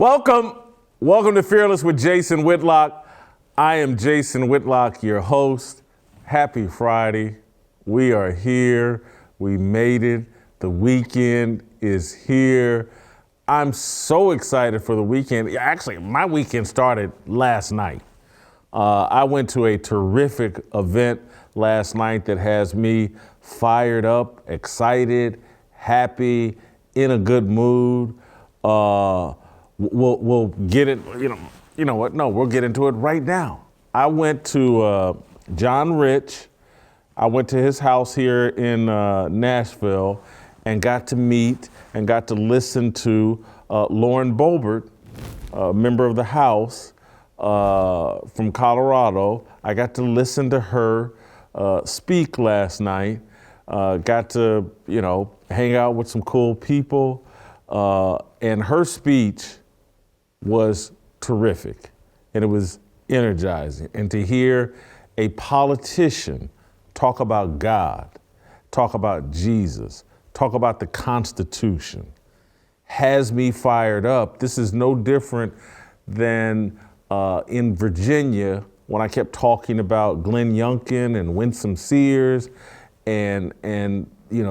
Welcome to Fearless with Jason Whitlock. I am Jason Whitlock, your host. Happy Friday. We are here. We made it. The weekend is here. I'm so excited for the weekend. Actually, my weekend started last night. I went to a terrific event last night that has me fired up, excited, happy, in a good mood. We'll get it, you know what? No, we'll get into it right now. I went to John Rich. I went to his house here in Nashville and got to meet and got to listen to Lauren Boebert, a member of the House from Colorado. I got to listen to her speak last night. Got to, hang out with some cool people. And her speech was terrific, and it was energizing. And to hear a politician talk about God, talk about Jesus, talk about the Constitution, has me fired up. This is no different than in Virginia when I kept talking about Glenn Youngkin and Winsome Sears and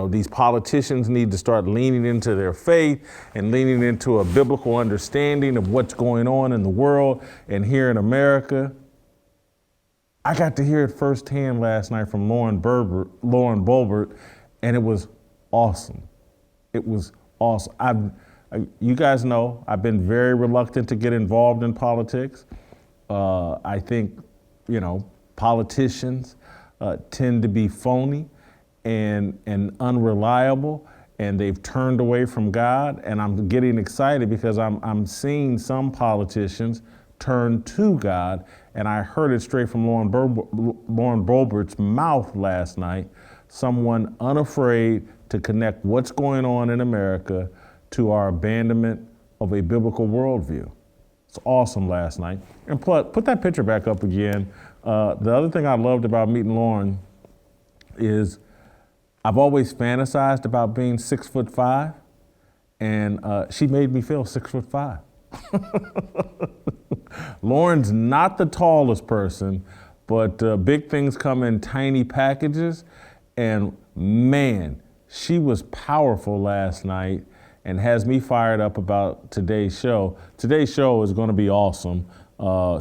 these politicians need to start leaning into their faith and leaning into a biblical understanding of what's going on in the world and here in America. I got to hear it firsthand last night from Lauren Boebert, and it was awesome. It was awesome. You guys know I've been very reluctant to get involved in politics. I think, politicians tend to be phony and unreliable, and they've turned away from God. And I'm getting excited because I'm seeing some politicians turn to God, and I heard it straight from Lauren Boebert's mouth last night, someone unafraid to connect what's going on in America to our abandonment of a biblical worldview. It's awesome last night. And put that picture back up again. The other thing I loved about meeting Lauren is I've always fantasized about being 6'5", and she made me feel 6'5". Lauren's not the tallest person, but big things come in tiny packages, and man, she was powerful last night and has me fired up about today's show. Today's show is going to be awesome.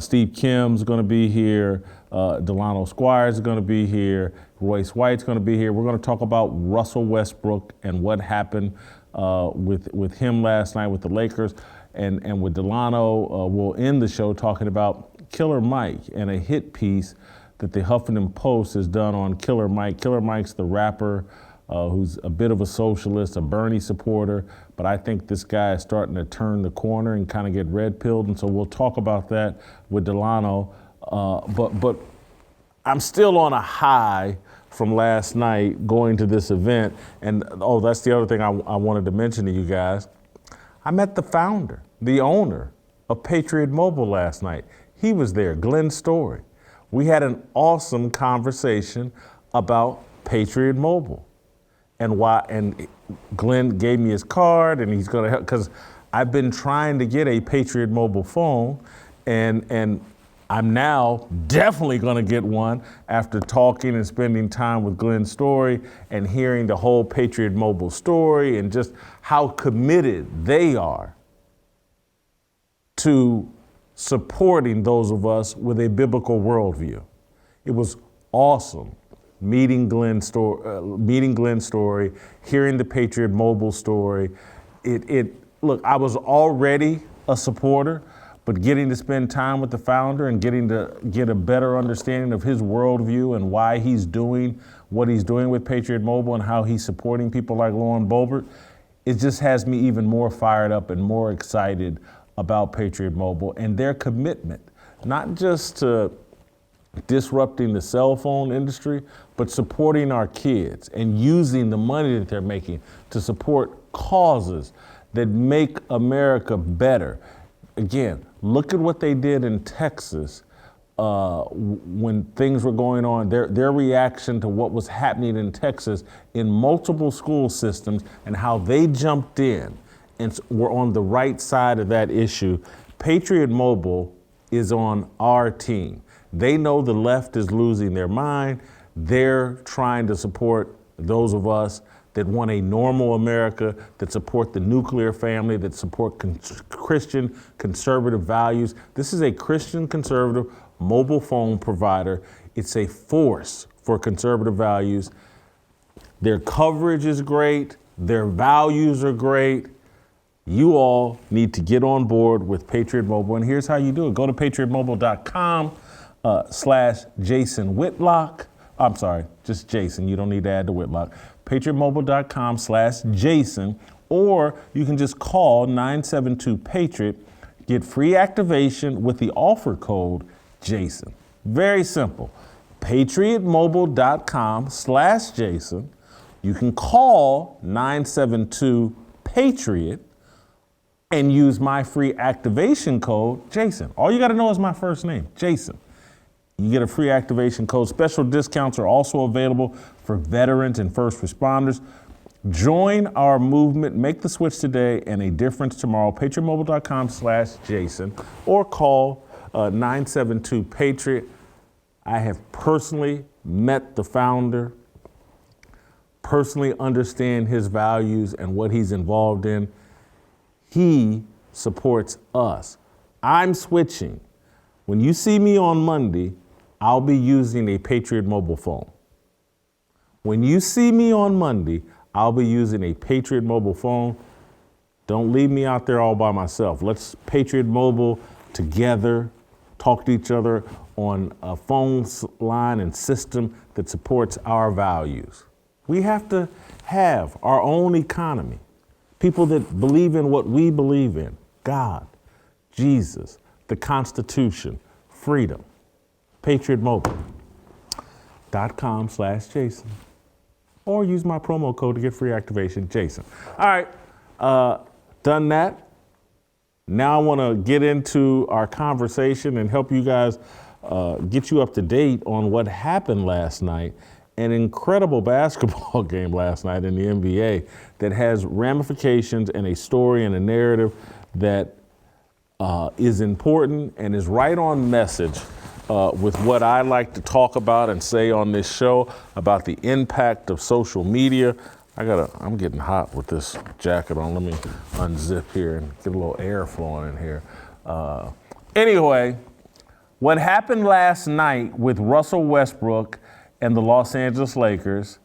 Steve Kim's going to be here. Delano Squires is going to be here. Royce White's going to be here. We're going to talk about Russell Westbrook and what happened with him last night with the Lakers. And with Delano, we'll end the show talking about Killer Mike and a hit piece that the Huffington Post has done on Killer Mike. Killer Mike's the rapper who's a bit of a socialist, a Bernie supporter, but I think this guy is starting to turn the corner and kind of get red-pilled, and so we'll talk about that with Delano. But I'm still on a high from last night going to this event, and that's the other thing I wanted to mention to you guys. I met the founder, the owner of Patriot Mobile last night. He was there, Glenn Story. We had an awesome conversation about Patriot Mobile and why, and Glenn gave me his card and he's gonna help, because I've been trying to get a Patriot Mobile phone, and I'm now definitely gonna get one after talking and spending time with Glenn Story and hearing the whole Patriot Mobile story and just how committed they are to supporting those of us with a biblical worldview. It was awesome meeting Glenn Story, hearing the Patriot Mobile story. Look, I was already a supporter, but getting to spend time with the founder and getting to get a better understanding of his worldview and why he's doing what he's doing with Patriot Mobile and how he's supporting people like Lauren Boebert, it just has me even more fired up and more excited about Patriot Mobile and their commitment, not just to disrupting the cell phone industry, but supporting our kids and using the money that they're making to support causes that make America better. Again, look at what they did in Texas when things were going on, their reaction to what was happening in Texas in multiple school systems and how they jumped in and we're on the right side of that issue. Patriot Mobile is on our team. They know the left is losing their mind. They're trying to support those of us that want a normal America, that support the nuclear family, that support Christian conservative values. This is a Christian conservative mobile phone provider. It's a force for conservative values. Their coverage is great. Their values are great. You all need to get on board with Patriot Mobile, and here's how you do it. Go to patriotmobile.com/Jason Whitlock. I'm sorry, just Jason. You don't need to add the Whitlock. patriotmobile.com/Jason, or you can just call 972-PATRIOT. Get free activation with the offer code Jason. Very simple. patriotmobile.com/Jason. You can call 972-PATRIOT and use my free activation code, Jason. All you got to know is my first name, Jason. You get a free activation code. Special discounts are also available for veterans and first responders. Join our movement. Make the switch today and a difference tomorrow. patriotmobile.com/Jason or call 972-PATRIOT. I have personally met the founder, personally understand his values and what he's involved in. He supports us. I'm switching. When you see me on Monday, I'll be using a Patriot mobile phone. When you see me on Monday, I'll be using a Patriot mobile phone. Don't leave me out there all by myself. Let's Patriot Mobile together, talk to each other on a phone line and system that supports our values. We have to have our own economy. People that believe in what we believe in, God, Jesus, the Constitution, freedom. patriotmobile.com/Jason. Or use my promo code to get free activation, Jason. All right, done that. Now I want to get into our conversation and help you guys get you up to date on what happened last night. An incredible basketball game last night in the NBA that has ramifications and a story and a narrative that is important and is right on message with what I like to talk about and say on this show about the impact of social media. I'm getting hot with this jacket on. Let me unzip here and get a little air flowing in here. Anyway, what happened last night with Russell Westbrook and the Los Angeles Lakers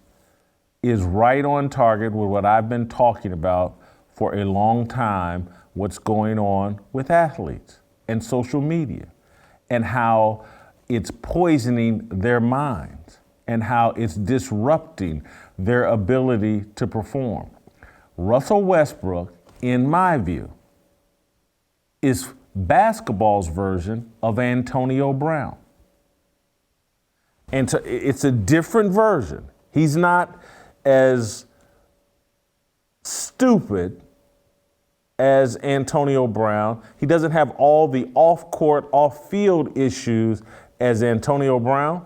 is right on target with what I've been talking about for a long time, what's going on with athletes and social media and how it's poisoning their minds and how it's disrupting their ability to perform. Russell Westbrook, in my view, is basketball's version of Antonio Brown. And it's a different version. He's not as stupid as Antonio Brown. He doesn't have all the off-court, off-field issues as Antonio Brown,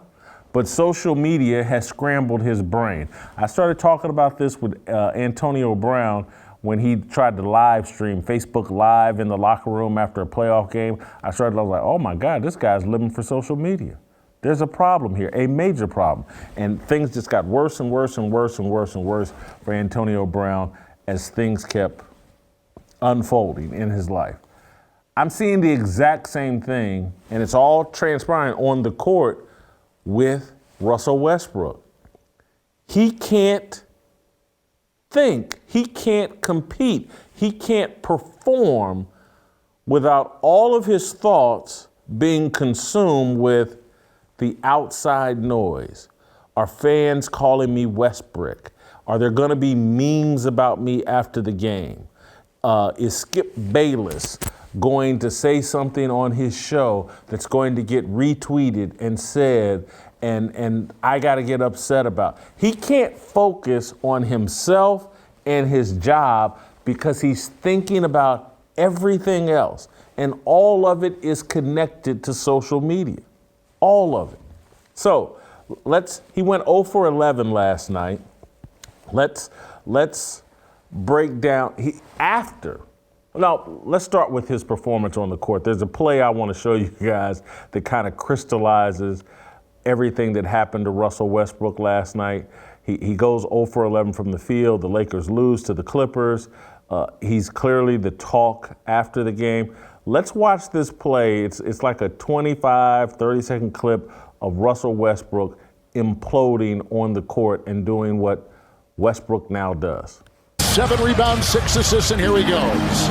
but social media has scrambled his brain. I started talking about this with Antonio Brown when he tried to live stream Facebook Live in the locker room after a playoff game. I was like, oh my God, this guy's living for social media. There's a problem here, a major problem. And things just got worse and worse and worse and worse and worse for Antonio Brown as things kept unfolding in his life. I'm seeing the exact same thing, and it's all transpiring on the court with Russell Westbrook. He can't think, he can't compete, he can't perform without all of his thoughts being consumed with the outside noise. Are fans calling me Westbrook? Are there going to be memes about me after the game? Is Skip Bayless going to say something on his show that's going to get retweeted and said, and I got to get upset about? He can't focus on himself and his job because he's thinking about everything else. And all of it is connected to social media. All of it. So he went 0 for 11 last night. Let's break down Now, let's start with his performance on the court. There's a play I want to show you guys that kind of crystallizes everything that happened to Russell Westbrook last night. He goes 0 for 11 from the field. The Lakers lose to the Clippers. He's clearly the talk after the game. Let's watch this play. It's like a 25, 30-second clip of Russell Westbrook imploding on the court and doing what Westbrook now does. 7 rebounds, 6 assists, and here he goes.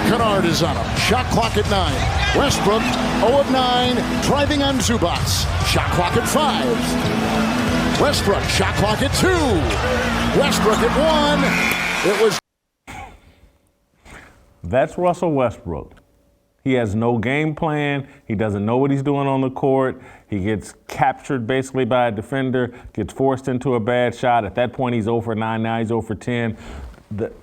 Kennard is on him. Shot clock at 9. Westbrook, 0 of 9, driving on Zubac. Shot clock at 5. Westbrook, shot clock at 2. Westbrook at 1. It was. That's Russell Westbrook. He has no game plan. He doesn't know what he's doing on the court. He gets captured basically by a defender, gets forced into a bad shot. At that point, he's 0 for 9. Now he's 0 for 10.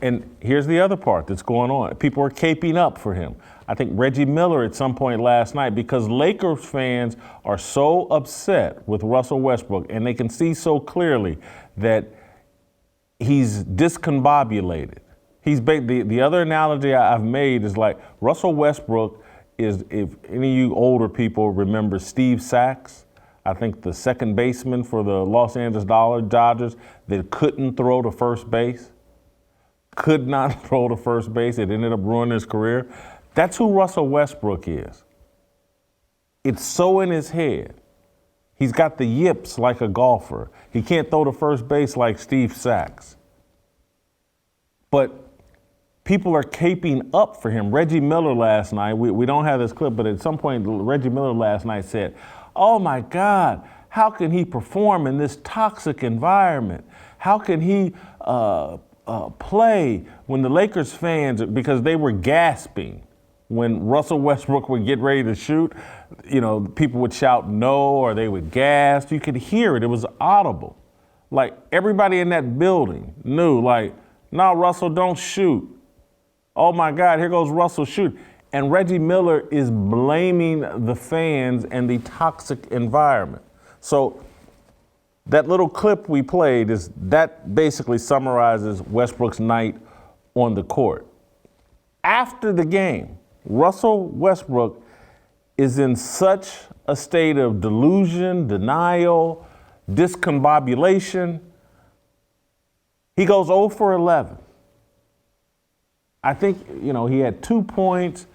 And here's the other part that's going on. People are caping up for him. I think Reggie Miller at some point last night, because Lakers fans are so upset with Russell Westbrook, and they can see so clearly that he's discombobulated. The other analogy I've made is like Russell Westbrook is, if any of you older people remember Steve Sachs, I think the second baseman for the Los Angeles Dodgers that couldn't throw to first base, could not throw to first base. It ended up ruining his career. That's who Russell Westbrook is. It's so in his head. He's got the yips like a golfer. He can't throw to first base like Steve Sachs. But people are caping up for him. Reggie Miller last night, we don't have this clip, but at some point Reggie Miller last night said, "Oh my God, how can he perform in this toxic environment? How can he play when the Lakers fans," because they were gasping when Russell Westbrook would get ready to shoot, people would shout no, or they would gasp. You could hear it. It was audible. Like everybody in that building knew, no, Russell, don't shoot. Oh my God, here goes Russell shoot. And Reggie Miller is blaming the fans and the toxic environment. So that little clip we played that basically summarizes Westbrook's night on the court. After the game, Russell Westbrook is in such a state of delusion, denial, discombobulation. He goes 0 for 11. I think, he had 2 points,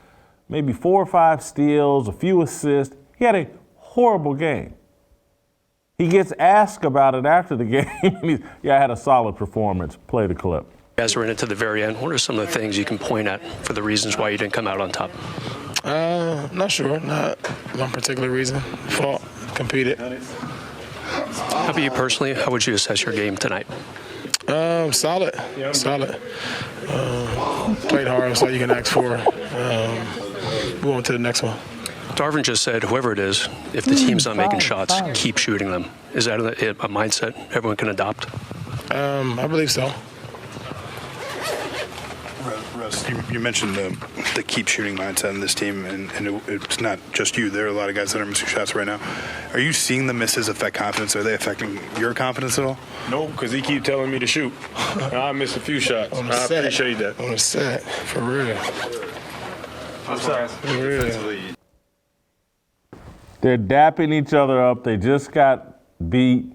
maybe 4 or 5 steals, a few assists. He had a horrible game. He gets asked about it after the game. I had a solid performance. Play the clip. You guys were in it to the very end. What are some of the things you can point at for the reasons why you didn't come out on top? Not sure. Not one particular reason. Fought, competed. How about you personally? How would you assess your game tonight? Solid. Played hard. That's all you can ask for. Move on to the next one. Darvin just said, whoever it is, if the team's not making shots, keep shooting them. Is that a mindset everyone can adopt? I believe so. Russ, you mentioned the keep shooting mindset in this team, and it's not just you. There are a lot of guys that are missing shots right now. Are you seeing the misses affect confidence? Are they affecting your confidence at all? No, because he keep telling me to shoot. I missed a few shots. I appreciate that. On the set, for real. For real. They're dapping each other up. They just got beat.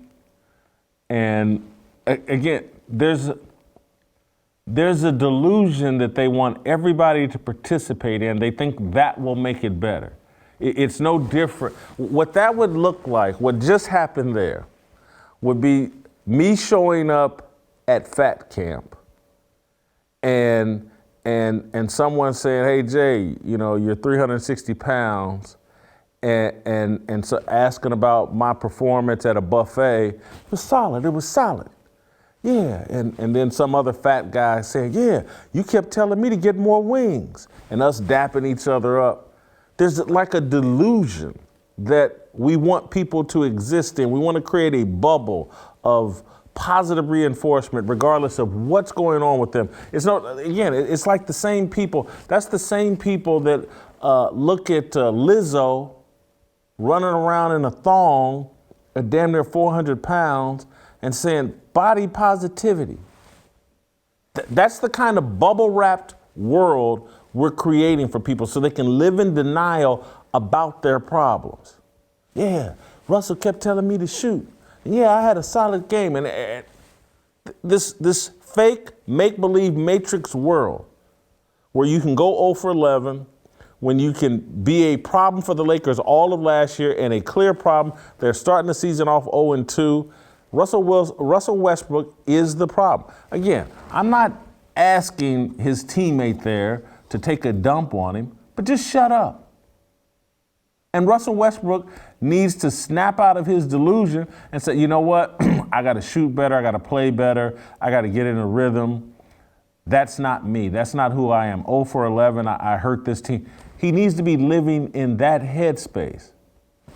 And again, there's a delusion that they want everybody to participate in. They think that will make it better. It's no different. What that would look like, what just happened there, would be me showing up at Fat Camp and someone saying, "Hey Jay, you're 360 pounds," and so asking about my performance at a buffet. It was solid. Yeah, and then some other fat guy saying, "Yeah, you kept telling me to get more wings," and us dapping each other up. There's like a delusion that we want people to exist in. We want to create a bubble of positive reinforcement regardless of what's going on with them. It's like the same people. That's the same people that look at Lizzo running around in a thong at damn near 400 pounds and saying body positivity. That's the kind of bubble-wrapped world we're creating for people so they can live in denial about their problems. Yeah, Russell kept telling me to shoot. Yeah, I had a solid game. And this fake make-believe matrix world where you can go 0 for 11, when you can be a problem for the Lakers all of last year and a clear problem. They're starting the season off 0-2. Russell Westbrook is the problem. Again, I'm not asking his teammate there to take a dump on him, but just shut up. And Russell Westbrook needs to snap out of his delusion and say, you know what? I got to shoot better. I got to play better. I got to get in a rhythm. That's not me. That's not who I am. 0 for 11. I hurt this team. He needs to be living in that headspace.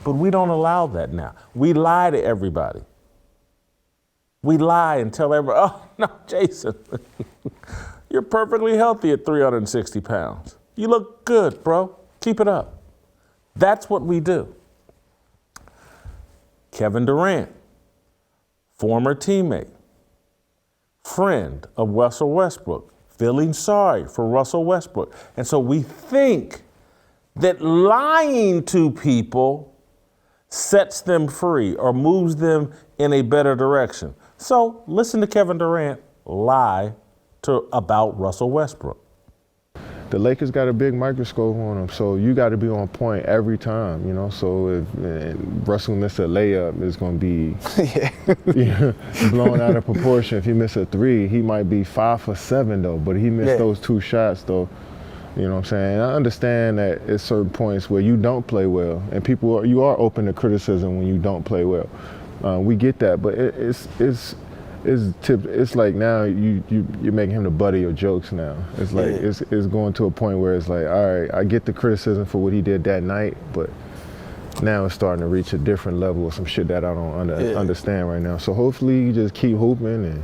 But we don't allow that now. We lie to everybody. We lie and tell everybody, oh, no, Jason, you're perfectly healthy at 360 pounds. You look good, bro. Keep it up. That's what we do. Kevin Durant, former teammate, friend of Russell Westbrook, feeling sorry for Russell Westbrook. And so we think that lying to people sets them free or moves them in a better direction. So listen to Kevin Durant lie about Russell Westbrook. The Lakers got a big microscope on them, so you got to be on point every time, you know. So if Russell misses a layup, it's going to be blown out of proportion. If he misses a three, he might be 5 for 7 though, but he missed those 2 shots though. You know what I'm saying? I understand that at certain points where you don't play well, and you are open to criticism when you don't play well. We get that, but it's like now you're making him the butt of your jokes now. It's like it's going to a point where it's like, all right, I get the criticism for what he did that night, but now it's starting to reach a different level of some shit that I don't understand right now. So hopefully you just keep hooping and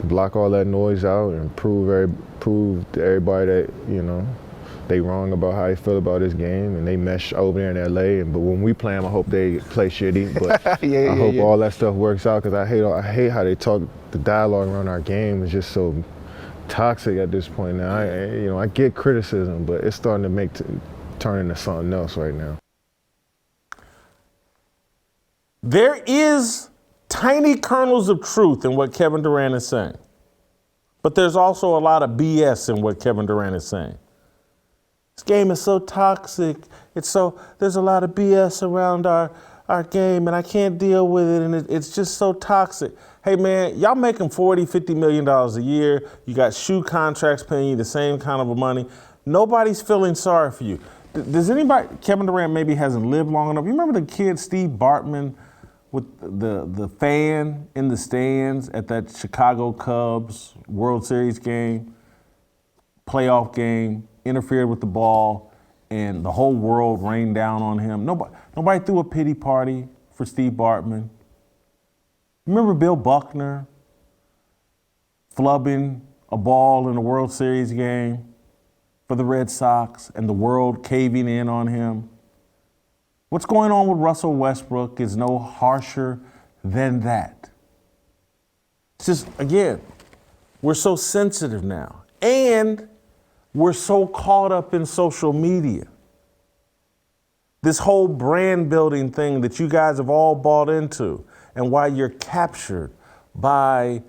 block all that noise out and prove to everybody that, you know, they wrong about how they feel about this game, and they mesh over there in LA. But when we play them, I hope they play shitty. But I hope all that stuff works out, because I hate how they talk. The dialogue around our game is just so toxic at this point now. I get criticism, but it's starting to turn into something else right now. There is tiny kernels of truth in what Kevin Durant is saying, but there's also a lot of BS in what Kevin Durant is saying. This game is so toxic. There's a lot of BS around our game, and I can't deal with it, and it's just so toxic. Hey man, y'all making $40, $50 million a year. You got shoe contracts paying you the same kind of money. Nobody's feeling sorry for you. Does anybody, Kevin Durant maybe hasn't lived long enough. You remember the kid Steve Bartman with the fan in the stands at that Chicago Cubs World Series game, playoff game? Interfered with the ball, and the whole world rained down on him. Nobody threw a pity party for Steve Bartman. Remember Bill Buckner flubbing a ball in a World Series game for the Red Sox and the world caving in on him? What's going on with Russell Westbrook is no harsher than that. It's just, again, we're so sensitive now. And we're so caught up in social media. This whole brand building thing that you guys have all bought into, and why you're captured by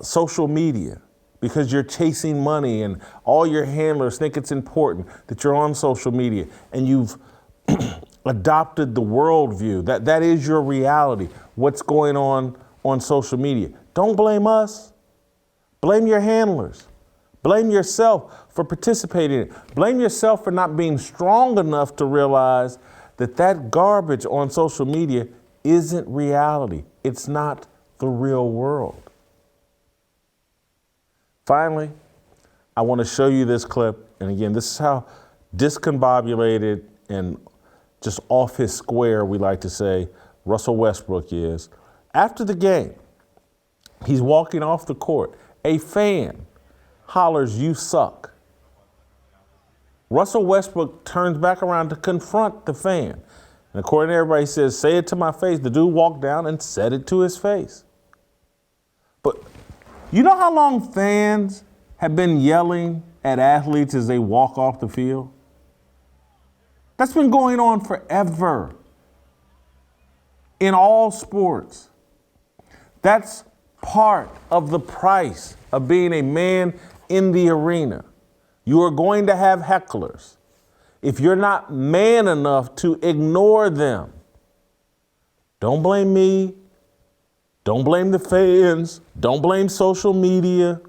social media, because you're chasing money and all your handlers think it's important that you're on social media and you've adopted the worldview. That is your reality, what's going on social media. Don't blame us. Blame your handlers. Blame yourself for participating in it. Blame yourself for not being strong enough to realize that garbage on social media isn't reality. It's not the real world. Finally, I want to show you this clip. And again, this is how discombobulated and just off his square, we like to say, Russell Westbrook is. After the game, he's walking off the court. A fan hollers, "You suck." Russell Westbrook turns back around to confront the fan. And according to everybody, he says, "Say it to my face." The dude walked down and said it to his face. But You know how long fans have been yelling at athletes as they walk off the field? That's been going on forever in all sports. That's part of the price of being a man in the arena. You are going to have hecklers. If you're not man enough to ignore them, don't blame me. Don't blame the fans. Don't blame social media.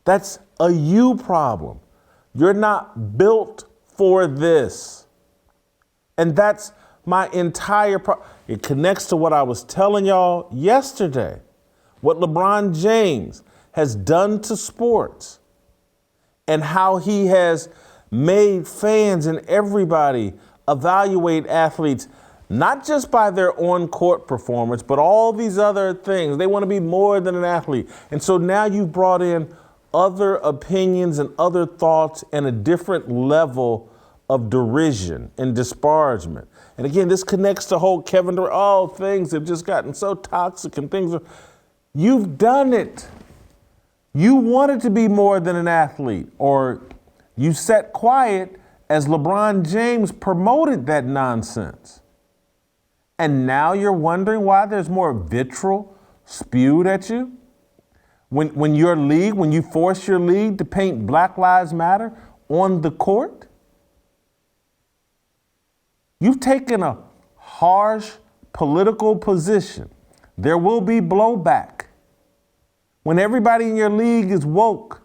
That's a you problem. You're not built for this. And that's my entire It connects to what I was telling y'all yesterday. What LeBron James has done to sports and how he has made fans and everybody evaluate athletes not just by their on-court performance, but all these other things. They want to be more than an athlete. And so now you've brought in other opinions and other thoughts and a different level of derision and disparagement. And again, this connects to whole Kevin Durant. Oh, things have just gotten so toxic and things are. You've done it. You wanted to be more than an athlete, or you sat quiet as LeBron James promoted that nonsense. And now you're wondering why there's more vitriol spewed at you? When you force your league to paint Black Lives Matter on the court? You've taken a harsh political position. There will be blowback. When everybody in your league is woke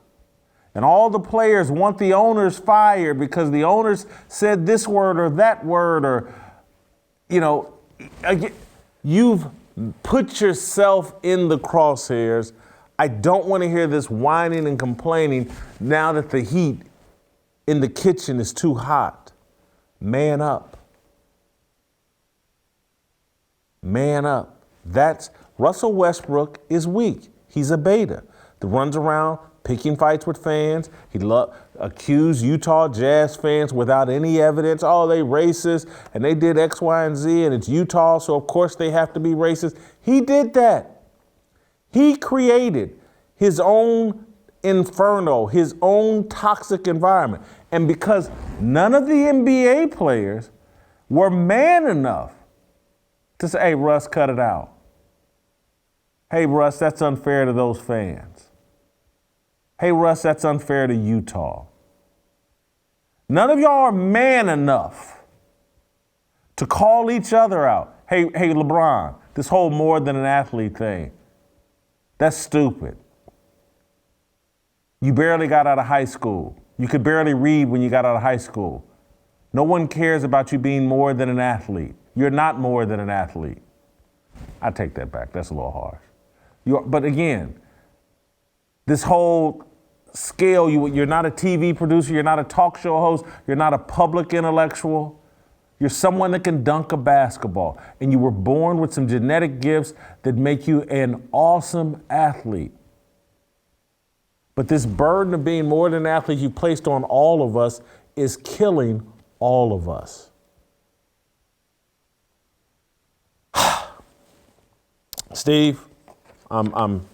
and all the players want the owners fired because the owners said this word or that word, or, you've put yourself in the crosshairs. I don't want to hear this whining and complaining now that the heat in the kitchen is too hot. Man up. Man up. Russell Westbrook is weak. He's a beta that runs around picking fights with fans. He accused Utah Jazz fans without any evidence. Oh, they racist and they did X, Y, and Z and it's Utah, so of course they have to be racist. He did that. He created his own inferno, his own toxic environment. And because none of the NBA players were man enough to say, hey, Russ, cut it out. Hey, Russ, that's unfair to those fans. Hey, Russ, that's unfair to Utah. None of y'all are man enough to call each other out. Hey, LeBron, this whole more than an athlete thing, that's stupid. You barely got out of high school. You could barely read when you got out of high school. No one cares about you being more than an athlete. You're not more than an athlete. I take that back. That's a little harsh. But again, this whole scale, you're not a TV producer, you're not a talk show host, you're not a public intellectual. You're someone that can dunk a basketball, and you were born with some genetic gifts that make you an awesome athlete. But this burden of being more than an athlete you placed on all of us is killing all of us. Steve, I'm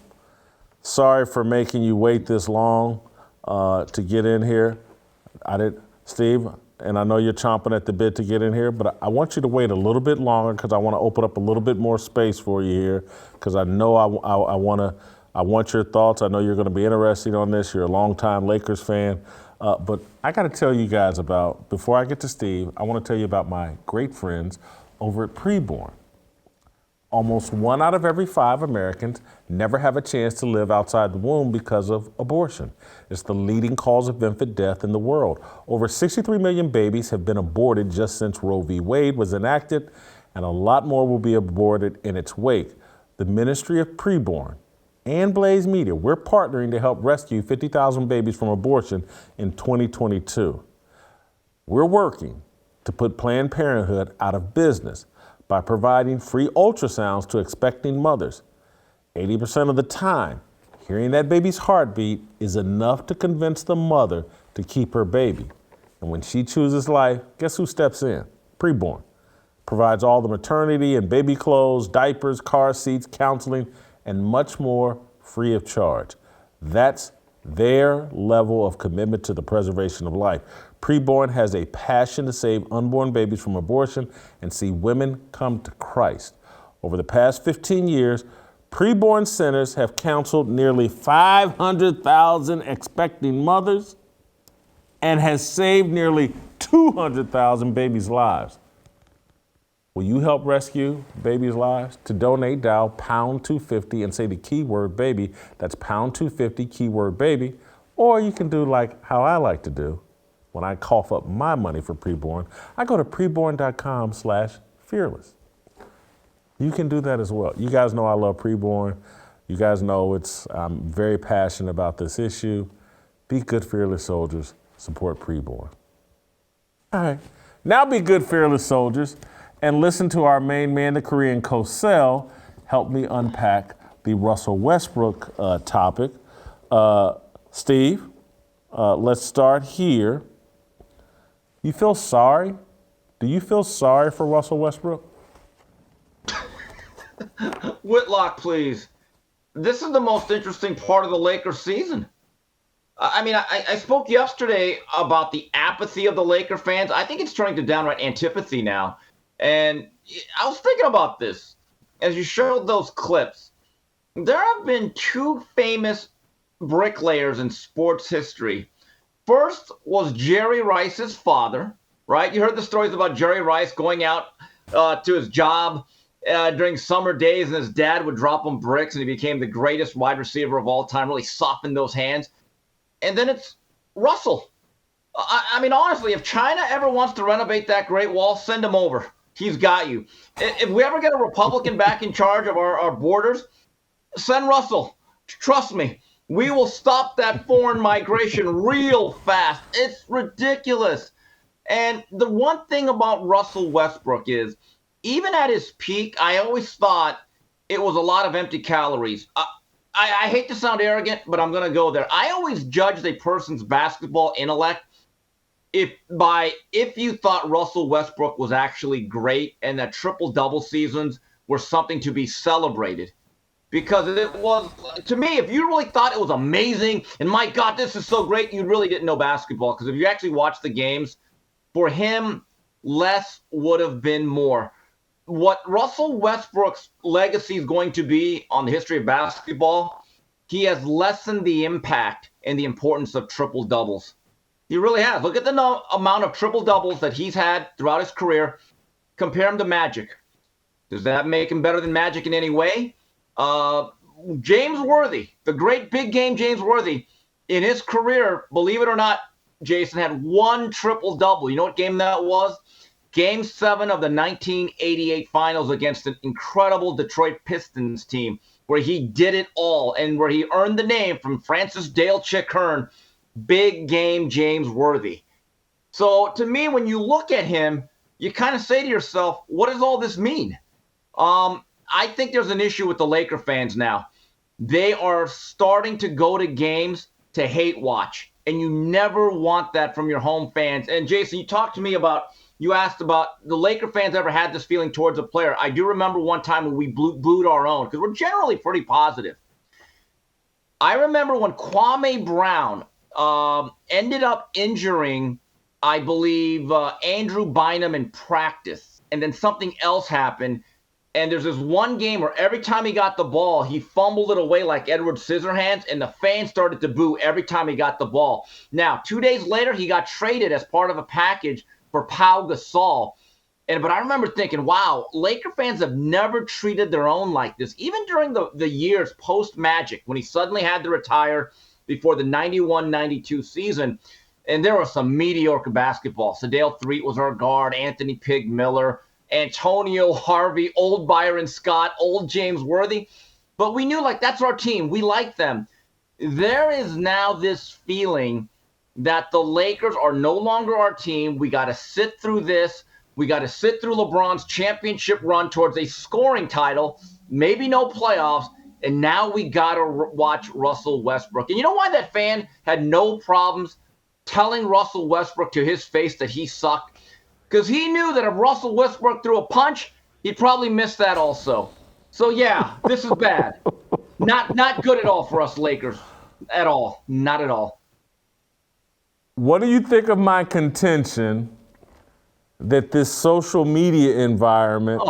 sorry for making you wait this long to get in here. Steve, and I know you're chomping at the bit to get in here, but I want you to wait a little bit longer because I want to open up a little bit more space for you here because I know I want your thoughts. I know you're going to be interested on this. You're a longtime Lakers fan. But I got to tell you guys before I get to Steve, I want to tell you about my great friends over at Preborn. Almost 1 out of every 5 Americans never have a chance to live outside the womb because of abortion. It's the leading cause of infant death in the world. Over 63 million babies have been aborted just since Roe v. Wade was enacted, and a lot more will be aborted in its wake. The Ministry of Preborn and Blaze Media, we're partnering to help rescue 50,000 babies from abortion in 2022. We're working to put Planned Parenthood out of business by providing free ultrasounds to expecting mothers. 80% of the time, hearing that baby's heartbeat is enough to convince the mother to keep her baby. And when she chooses life, guess who steps in? Preborn. Provides all the maternity and baby clothes, diapers, car seats, counseling, and much more free of charge. That's their level of commitment to the preservation of life. Preborn has a passion to save unborn babies from abortion and see women come to Christ. Over the past 15 years, Preborn centers have counseled nearly 500,000 expecting mothers and has saved nearly 200,000 babies' lives. Will you help rescue babies' lives? To donate, dial pound 250 and say the keyword baby. That's pound 250, keyword baby. Or you can do like how I like to do when I cough up my money for Preborn. I go to preborn.com/fearless. You can do that as well. You guys know I love Preborn. You guys know I'm very passionate about this issue. Be good, fearless soldiers. Support Preborn. All right. Now be good, fearless soldiers, and listen to our main man, the Korean Cosell, help me unpack the Russell Westbrook topic. Steve, let's start here. You feel sorry? Do you feel sorry for Russell Westbrook? Whitlock, please. This is the most interesting part of the Lakers season. I mean, I spoke yesterday about the apathy of the Laker fans. I think it's turning to downright antipathy now. And I was thinking about this as you showed those clips. There have been two famous bricklayers in sports history. First was Jerry Rice's father, right? You heard the stories about Jerry Rice going out to his job during summer days, and his dad would drop him bricks, and he became the greatest wide receiver of all time, really softened those hands. And then it's Russell. I mean, honestly, if China ever wants to renovate that Great Wall, send him over. He's got you. If we ever get a Republican back in charge of our borders, send Russell. Trust me, we will stop that foreign migration real fast. It's ridiculous. And the one thing about Russell Westbrook is, even at his peak, I always thought it was a lot of empty calories. I hate to sound arrogant, but I'm going to go there. I always judged a person's basketball intellect if you thought Russell Westbrook was actually great and that triple-double seasons were something to be celebrated. Because it was, to me, if you really thought it was amazing and my God, this is so great, you really didn't know basketball. Because if you actually watched the games, for him, less would have been more. What Russell Westbrook's legacy is going to be on the history of basketball, he has lessened the impact and the importance of triple doubles. He really has. Look at the amount of triple doubles that he's had throughout his career. Compare him to Magic. Does that make him better than Magic in any way? James Worthy, the great big game James Worthy, in his career, believe it or not, Jason, had one triple double. You know what game that was? Game 7 of the 1988 finals against an incredible Detroit Pistons team where he did it all and where he earned the name from Francis Dale Chick Hearn, big game James Worthy. So to me, when you look at him, you kind of say to yourself, what does all this mean? I think there's an issue with the Laker fans now. They are starting to go to games to hate watch, and you never want that from your home fans. And Jason, you asked about the Laker fans ever had this feeling towards a player. I do remember one time when we booed our own because we're generally pretty positive. I remember when Kwame Brown ended up injuring, I believe, Andrew Bynum in practice, and then something else happened. And there's this one game where every time he got the ball, he fumbled it away like Edward Scissorhands, and the fans started to boo every time he got the ball. Now, 2 days later, he got traded as part of a package for Pau Gasol. But I remember thinking, wow, Laker fans have never treated their own like this. Even during the years post-Magic, when he suddenly had to retire before the 91-92 season, and there was some mediocre basketball. Sedale Threatt was our guard, Anthony Pig Miller, Antonio Harvey, old Byron Scott, old James Worthy. But we knew, that's our team. We like them. There is now this feeling that the Lakers are no longer our team. We got to sit through this. We got to sit through LeBron's championship run towards a scoring title, maybe no playoffs, and now we got to watch Russell Westbrook. And you know why that fan had no problems telling Russell Westbrook to his face that he sucked? Because he knew that if Russell Westbrook threw a punch, he'd probably miss that also. So, yeah, this is bad. Not good at all for us Lakers. At all. Not at all. What do you think of my contention that this social media environment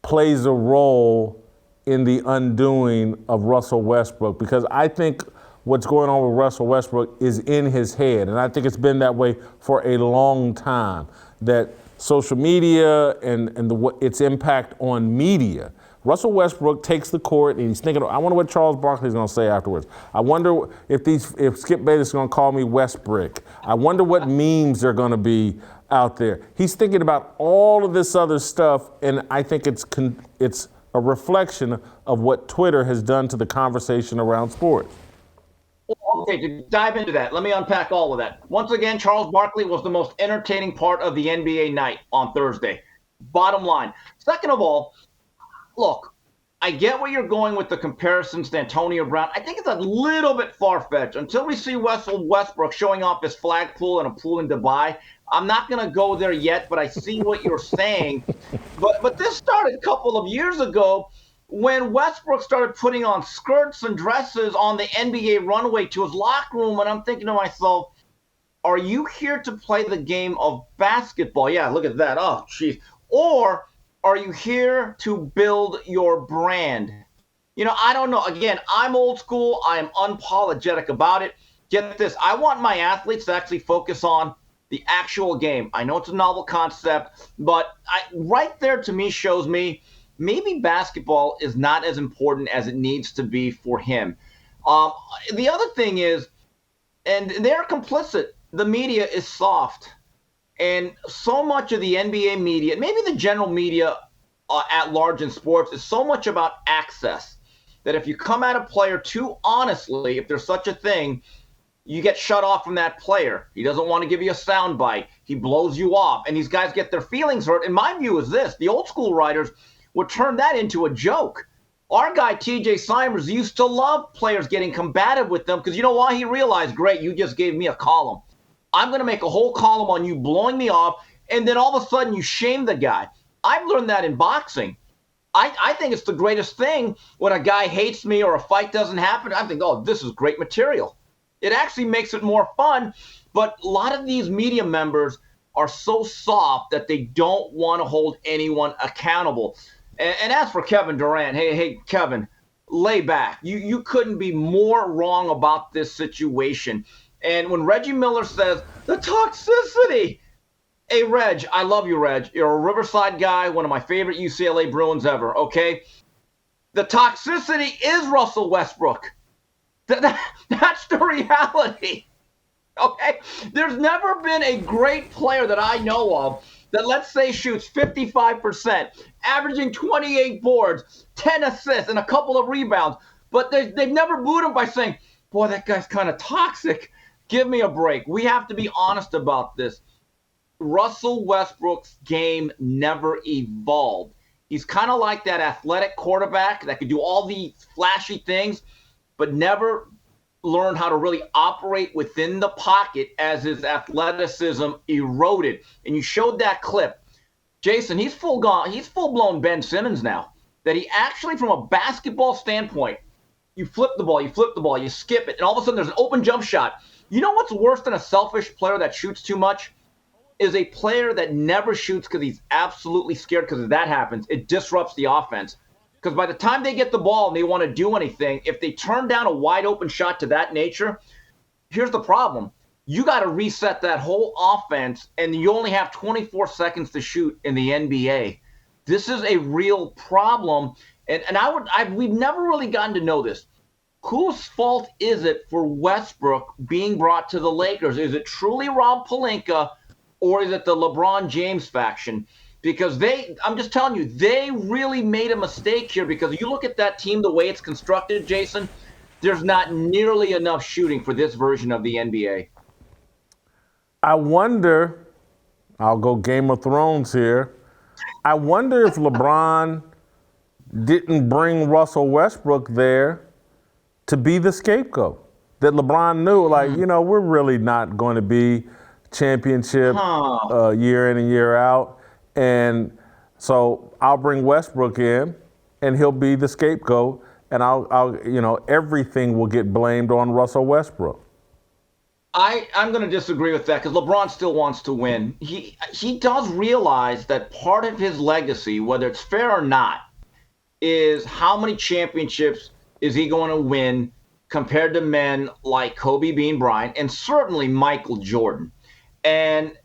plays a role in the undoing of Russell Westbrook? Because I think what's going on with Russell Westbrook is in his head, and I think it's been that way for a long time, that social media and its impact on media. Russell Westbrook takes the court and he's thinking, I wonder what Charles Barkley's going to say afterwards. I wonder if Skip Bayless going to call me Westbrick. I wonder what memes are going to be out there. He's thinking about all of this other stuff, and I think it's a reflection of what Twitter has done to the conversation around sports. Okay, to dive into that, let me unpack all of that. Once again, Charles Barkley was the most entertaining part of the NBA night on Thursday. Bottom line. Second of all, look, I get where you're going with the comparisons to Antonio Brown. I think it's a little bit far-fetched. Until we see Russell Westbrook showing off his flag pool in a pool in Dubai, I'm not going to go there yet, but I see what you're saying. But this started a couple of years ago when Westbrook started putting on skirts and dresses on the NBA runway to his locker room, and I'm thinking to myself, are you here to play the game of basketball? Yeah, look at that. Oh, jeez. Or are you here to build your brand? You know, I don't know. Again, I'm old school. I am unapologetic about it. Get this. I want my athletes to actually focus on the actual game. I know it's a novel concept, but right there to me shows me maybe basketball is not as important as it needs to be for him. The other thing is, and they're complicit, the media is soft. And so much of the NBA media, maybe the general media at large in sports, is so much about access that if you come at a player too honestly, if there's such a thing, you get shut off from that player. He doesn't want to give you a soundbite. He blows you off. And these guys get their feelings hurt. And my view is this. The old school writers would turn that into a joke. Our guy, TJ Simers, used to love players getting combative with them because you know why? He realized, great, you just gave me a column. I'm going to make a whole column on you blowing me off, and then all of a sudden you shame the guy. I've learned that in boxing. I think it's the greatest thing when a guy hates me or a fight doesn't happen. I think, oh, this is great material. It actually makes it more fun, but a lot of these media members are so soft that they don't want to hold anyone accountable. And as for Kevin Durant, hey, Kevin, lay back. You couldn't be more wrong about this situation. And when Reggie Miller says, the toxicity, hey, Reg, I love you, Reg. You're a Riverside guy, one of my favorite UCLA Bruins ever, okay? The toxicity is Russell Westbrook. That's the reality, okay? There's never been a great player that I know of that, let's say, shoots 55%, averaging 28 boards, 10 assists, and a couple of rebounds. But they've never booed him by saying, boy, that guy's kind of toxic. Give me a break. We have to be honest about this. Russell Westbrook's game never evolved. He's kind of like that athletic quarterback that could do all the flashy things, but never learned how to really operate within the pocket as his athleticism eroded. And you showed that clip. Jason, he's full-blown Ben Simmons now. That he actually, from a basketball standpoint, you flip the ball, you skip it, and all of a sudden there's an open jump shot. You know what's worse than a selfish player that shoots too much? Is a player that never shoots because he's absolutely scared, because if that happens, it disrupts the offense. Because by the time they get the ball and they want to do anything, if they turn down a wide open shot to that nature, here's the problem. You got to reset that whole offense, and you only have 24 seconds to shoot in the NBA. This is a real problem, and we've never really gotten to know this. Whose fault is it for Westbrook being brought to the Lakers? Is it truly Rob Pelinka, or is it the LeBron James faction? Because I'm just telling you, they really made a mistake here, because you look at that team, the way it's constructed, Jason, there's not nearly enough shooting for this version of the NBA. I wonder, I'll go Game of Thrones here. I wonder if LeBron didn't bring Russell Westbrook there to be the scapegoat. That LeBron knew, we're really not going to be championship year in and year out. And so I'll bring Westbrook in, and he'll be the scapegoat, and everything will get blamed on Russell Westbrook. I'm going to disagree with that because LeBron still wants to win. He does realize that part of his legacy, whether it's fair or not, is how many championships is he going to win compared to men like Kobe Bean Bryant and certainly Michael Jordan. And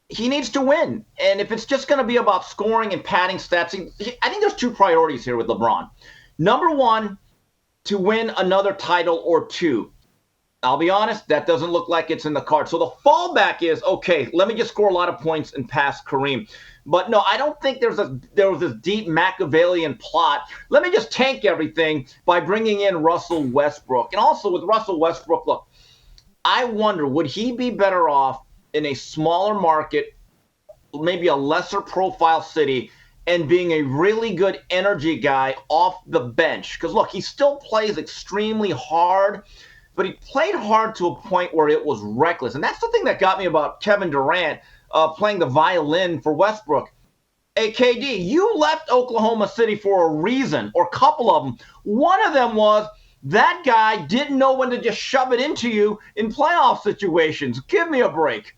he needs to win. And if it's just going to be about scoring and padding stats, I think there's two priorities here with LeBron. Number one, to win another title or two. I'll be honest, that doesn't look like it's in the cards. So the fallback is, okay, let me just score a lot of points and pass Kareem. But no, I don't think there was this deep Machiavellian plot. Let me just tank everything by bringing in Russell Westbrook. And also with Russell Westbrook, look, I wonder, would he be better off in a smaller market, maybe a lesser profile city, and being a really good energy guy off the bench? Because look, he still plays extremely hard, but he played hard to a point where it was reckless. And that's the thing that got me about Kevin Durant playing the violin for Westbrook. Hey, KD, you left Oklahoma City for a reason, or a couple of them. One of them was that guy didn't know when to just shove it into you in playoff situations. Give me a break.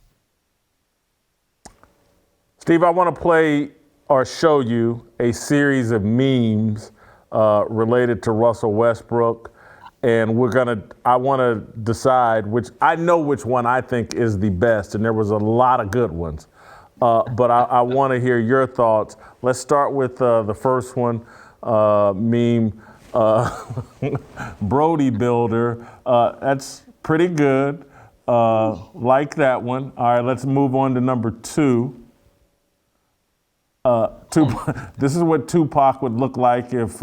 Steve, I want to play or show you a series of memes related to Russell Westbrook. And I want to decide I know which one I think is the best, and there was a lot of good ones. But I want to hear your thoughts. Let's start with the first one, meme, Brody Builder. That's pretty good. Like that one. All right, let's move on to number 2. This is what Tupac would look like if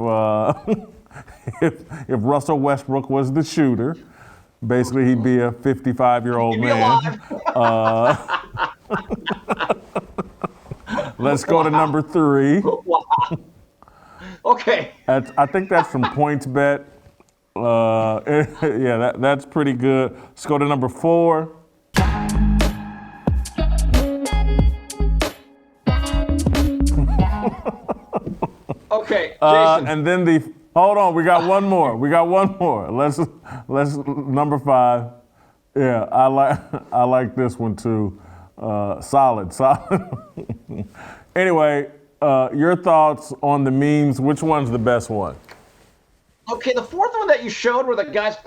Russell Westbrook was the shooter. Basically, he'd be a 55-year-old man. Let's go to number 3. Wow. Okay. I think that's from PointsBet. Yeah, that's pretty good. Let's go to number 4. Okay, Jason. And then hold on, we got one more. Let's number 5. Yeah, I like this one too. Solid. Anyway, your thoughts on the memes? Which one's the best one? Okay, the fourth one that you showed where the guy's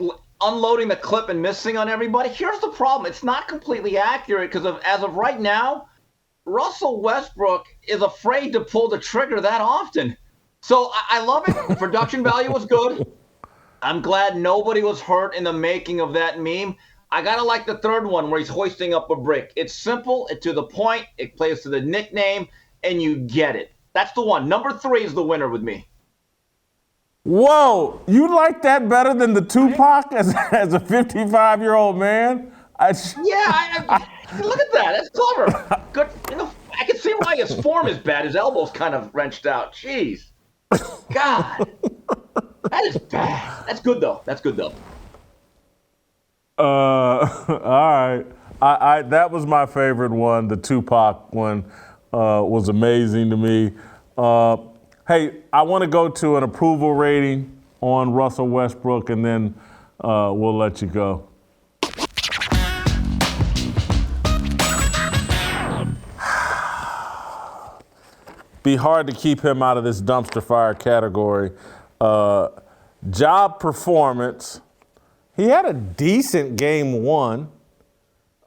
unloading the clip and missing on everybody. Here's the problem. It's not completely accurate because as of right now, Russell Westbrook is afraid to pull the trigger that often. So I love it. The production value was good. I'm glad nobody was hurt in the making of that meme. I gotta like the third one where he's hoisting up a brick. It's simple, it's to the point, it plays to the nickname, and you get it. That's the one. Number 3 is the winner with me. Whoa, you like that better than the Tupac as a 55-year-old man? Look at that. That's clever. Good. I can see why his form is bad. His elbow's kind of wrenched out. Jeez. God. That is bad. That's good though. All right. I that was my favorite one. The Tupac one was amazing to me. Hey, I want to go to an approval rating on Russell Westbrook, and then we'll let you go. Be hard to keep him out of this dumpster fire category. Job performance. He had a decent game 1.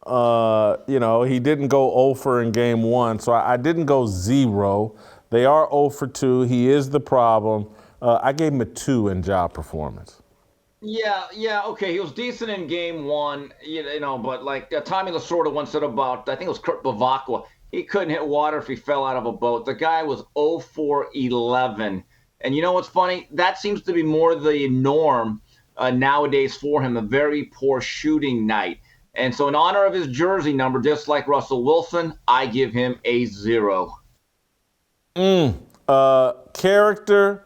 He didn't go 0 for in game 1, so I didn't go 0. They are 0 for 2. He is the problem. I gave him a 2 in job performance. Yeah, okay. He was decent in game 1, but like Tommy Lasorda once said about, I think it was Kurt Bavakwa, he couldn't hit water if he fell out of a boat. The guy was 0 for 11. And you know what's funny? That seems to be more the norm nowadays for him, a very poor shooting night. And so in honor of his jersey number, just like Russell Wilson, I give him a 0. Character,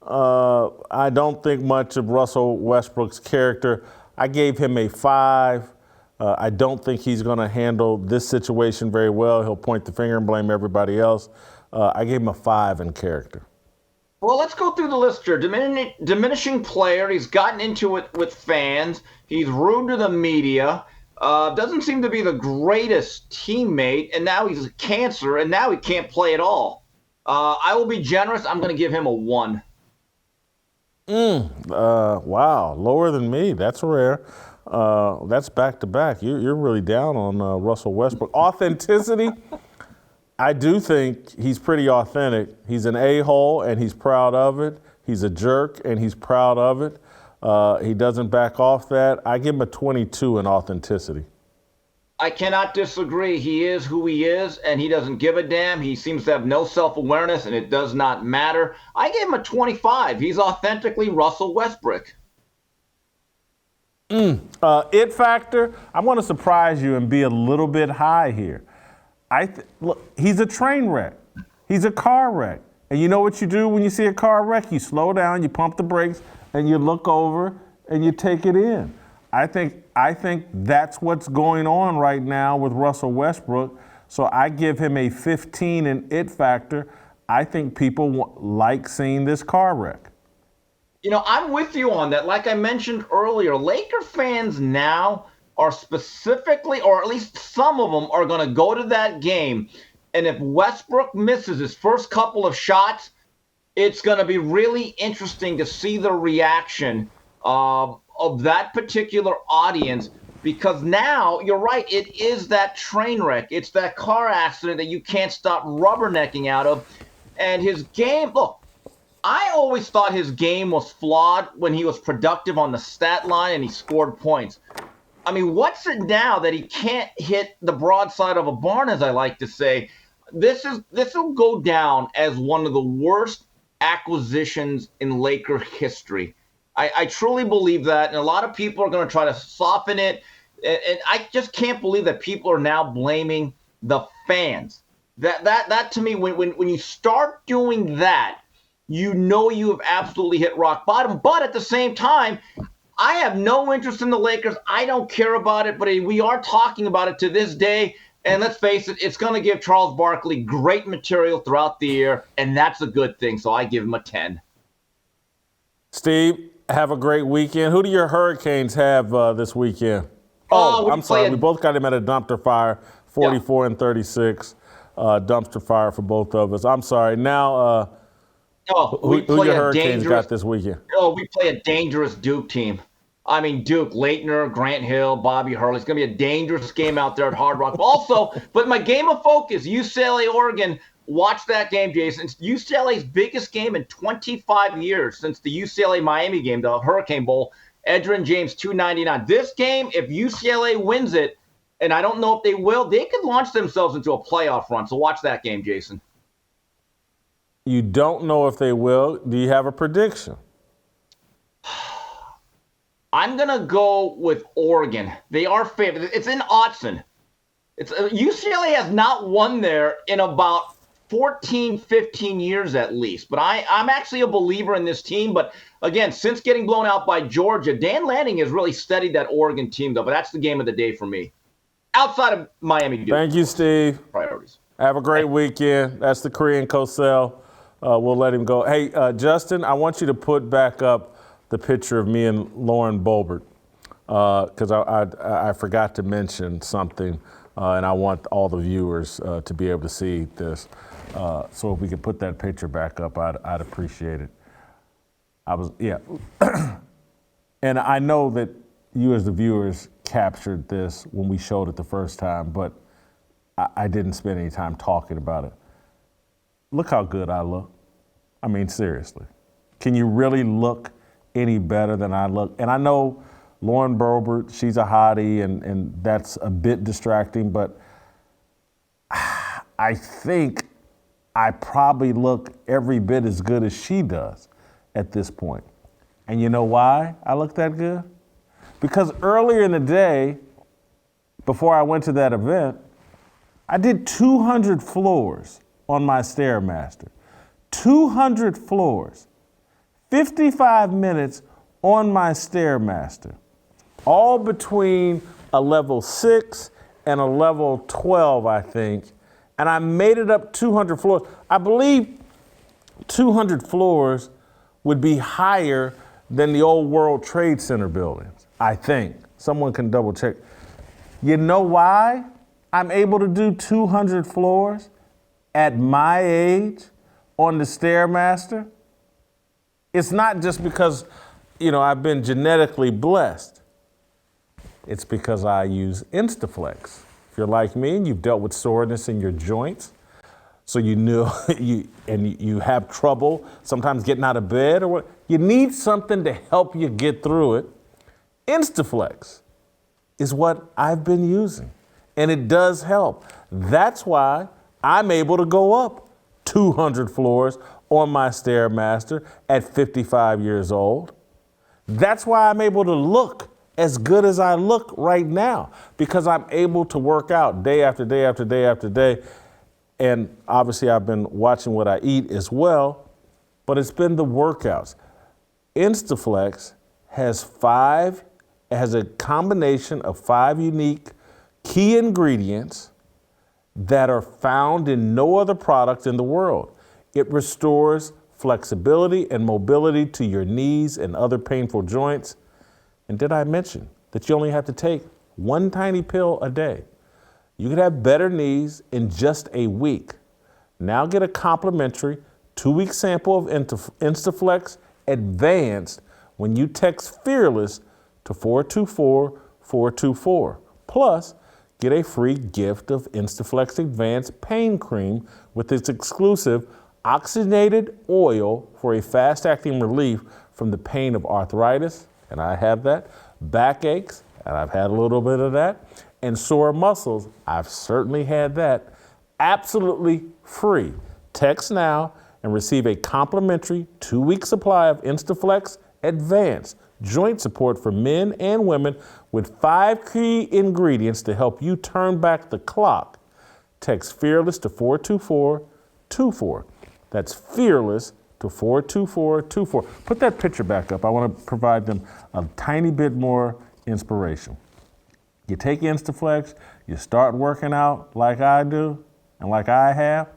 I don't think much of Russell Westbrook's character. I gave him a 5. I don't think he's going to handle this situation very well. He'll point the finger and blame everybody else. I gave him a 5 in character. Well, let's go through the list here. Diminishing player. He's gotten into it with fans. He's rude to the media. Doesn't seem to be the greatest teammate. And now he's a cancer. And now he can't play at all. I will be generous. I'm going to give him a 1. Wow, lower than me. That's rare. That's back to back. You're really down on Russell Westbrook. Authenticity. I do think he's pretty authentic. He's an a-hole, and he's proud of it. He's a jerk, and he's proud of it. He doesn't back off that. I give him a 22 in authenticity. I cannot disagree. He is who he is, and he doesn't give a damn. He seems to have no self-awareness, and it does not matter. I gave him a 25. He's authentically Russell Westbrook. It factor, I'm going to surprise you and be a little bit high here. Look, he's a train wreck. He's a car wreck. And you know what you do when you see a car wreck? You slow down, you pump the brakes, and you look over and you take it in. I think that's what's going on right now with Russell Westbrook. So I give him a 15 in it factor. I think people like seeing this car wreck. You know, I'm with you on that. Like I mentioned earlier, Laker fans now are specifically, or at least some of them, are going to go to that game. And if Westbrook misses his first couple of shots, it's going to be really interesting to see the reaction of that particular audience. Because now, you're right, it is that train wreck. It's that car accident that you can't stop rubbernecking out of. And his game, look, I always thought his game was flawed when he was productive on the stat line and he scored points. I mean, what's it now that he can't hit the broadside of a barn, as I like to say? This will go down as one of the worst acquisitions in Laker history. I truly believe that, and a lot of people are going to try to soften it. And I just can't believe that people are now blaming the fans. That to me, when you start doing that, you know you have absolutely hit rock bottom. But at the same time, I have no interest in the Lakers. I don't care about it, but we are talking about it to this day. And let's face it, it's going to give Charles Barkley great material throughout the year, and that's a good thing. So I give him a 10. Steve, have a great weekend. Who do your Hurricanes have this weekend? I'm sorry. We both got him at a dumpster fire, 44 and 36. Dumpster fire for both of us. I'm sorry. Now, who your Hurricanes got this weekend? We play a dangerous Duke team. I mean, Duke, Leitner, Grant Hill, Bobby Hurley. It's going to be a dangerous game out there at Hard Rock. Also, but my game of focus, UCLA, Oregon. Watch that game, Jason. It's UCLA's biggest game in 25 years since the UCLA-Miami game, the Hurricane Bowl. Edgerrin James, $2.99. This game, if UCLA wins it, and I don't know if they will, they could launch themselves into a playoff run. So watch that game, Jason. You don't know if they will. Do you have a prediction? I'm going to go with Oregon. They are favored. It's in Autzen. UCLA has not won there in about 14, 15 years at least. But I'm actually a believer in this team. But, again, since getting blown out by Georgia, Dan Lanning has really steadied that Oregon team, though. But that's the game of the day for me. Outside of Miami Duke. Thank you, Steve. Priorities. Have a great weekend. That's the Korean Cosell. We'll let him go. Hey, Justin, I want you to put back up the picture of me and Lauren Boebert because I forgot to mention something, and I want all the viewers to be able to see this. So if we could put that picture back up, I'd appreciate it. And I know that you as the viewers captured this when we showed it the first time, but I didn't spend any time talking about it. Look how good I look. I mean, seriously. Can you really look any better than I look? And I know Lauren Boebert, she's a hottie, and that's a bit distracting, but I think I probably look every bit as good as she does at this point. And you know why I look that good? Because earlier in the day, before I went to that event, I did 200 floors on my Stairmaster. 200 floors. 55 minutes on my Stairmaster. All between a level 6 and a level 12, I think. And I made it up 200 floors. I believe 200 floors would be higher than the old World Trade Center buildings, I think. Someone can double check. You know why I'm able to do 200 floors at my age on the Stairmaster? It's not just because, I've been genetically blessed. It's because I use Instaflex. If you're like me and you've dealt with soreness in your joints, so you have trouble sometimes getting out of bed or what, you need something to help you get through it. Instaflex is what I've been using, and it does help. That's why I'm able to go up 200 floors on my Stairmaster at 55 years old. That's why I'm able to look as good as I look right now, because I'm able to work out day after day after day after day. And obviously I've been watching what I eat as well, but it's been the workouts. Instaflex has a combination of 5 unique key ingredients that are found in no other product in the world. It restores flexibility and mobility to your knees and other painful joints. And did I mention that you only have to take 1 tiny pill a day? You could have better knees in just a week. Now get a complimentary 2-week sample of Instaflex Advanced when you text Fearless to 424-424. Plus, get a free gift of Instaflex Advanced Pain Cream with its exclusive oxygenated oil for a fast-acting relief from the pain of arthritis, and I have that, backaches, and I've had a little bit of that, and sore muscles, I've certainly had that, absolutely free. Text now and receive a complimentary 2-week supply of Instaflex Advanced Joint Support for men and women with 5 key ingredients to help you turn back the clock. Text Fearless to 42424. That's Fearless to 42424. Put that picture back up. I want to provide them a tiny bit more inspiration. You take Instaflex, you start working out like I do and like I have,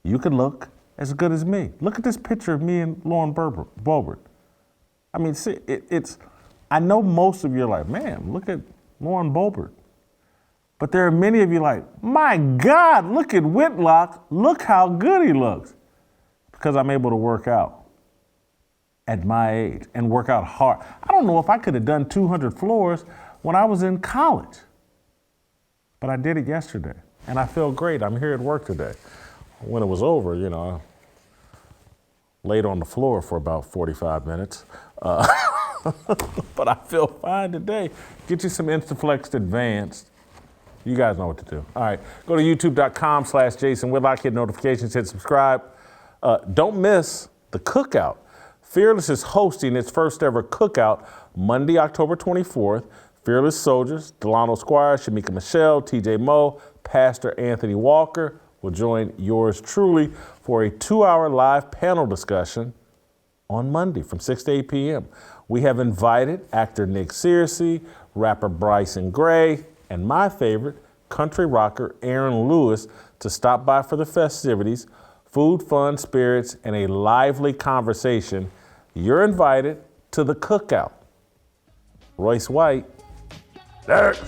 you can look as good as me. Look at this picture of me and Lauren Boebert. I mean, see, I know most of you are like, man, look at Lauren Boebert. But there are many of you like, my God, look at Whitlock. Look how good he looks. Because I'm able to work out at my age and work out hard. I don't know if I could have done 200 floors when I was in college, but I did it yesterday and I feel great. I'm here at work today. When it was over, I laid on the floor for about 45 minutes, but I feel fine today. Get you some Instaflex Advanced. You guys know what to do. All right, go to youtube.com/Jason Whitlock, hit notifications, hit subscribe. Don't miss the cookout. Fearless is hosting its first ever cookout Monday, October 24th. Fearless Soldiers, Delano Squire, Shamika Michelle, TJ Moe, Pastor Anthony Walker will join yours truly for a 2-hour live panel discussion on Monday from 6 to 8 p.m. We have invited actor Nick Searcy, rapper Bryson Gray, and my favorite, country rocker Aaron Lewis, to stop by for the festivities, food, fun, spirits, and a lively conversation. You're invited to the cookout. Royce White. Next.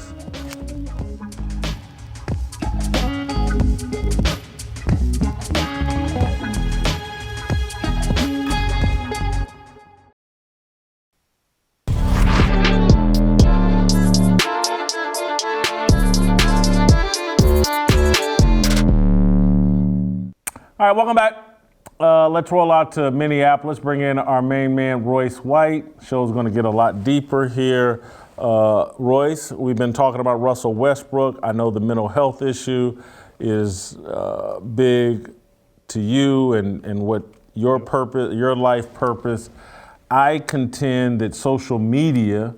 All right, welcome back. Let's roll out to Minneapolis, bring in our main man, Royce White. Show's gonna get a lot deeper here. Royce, we've been talking about Russell Westbrook. I know the mental health issue is big to you and what your purpose, your life purpose. I contend that social media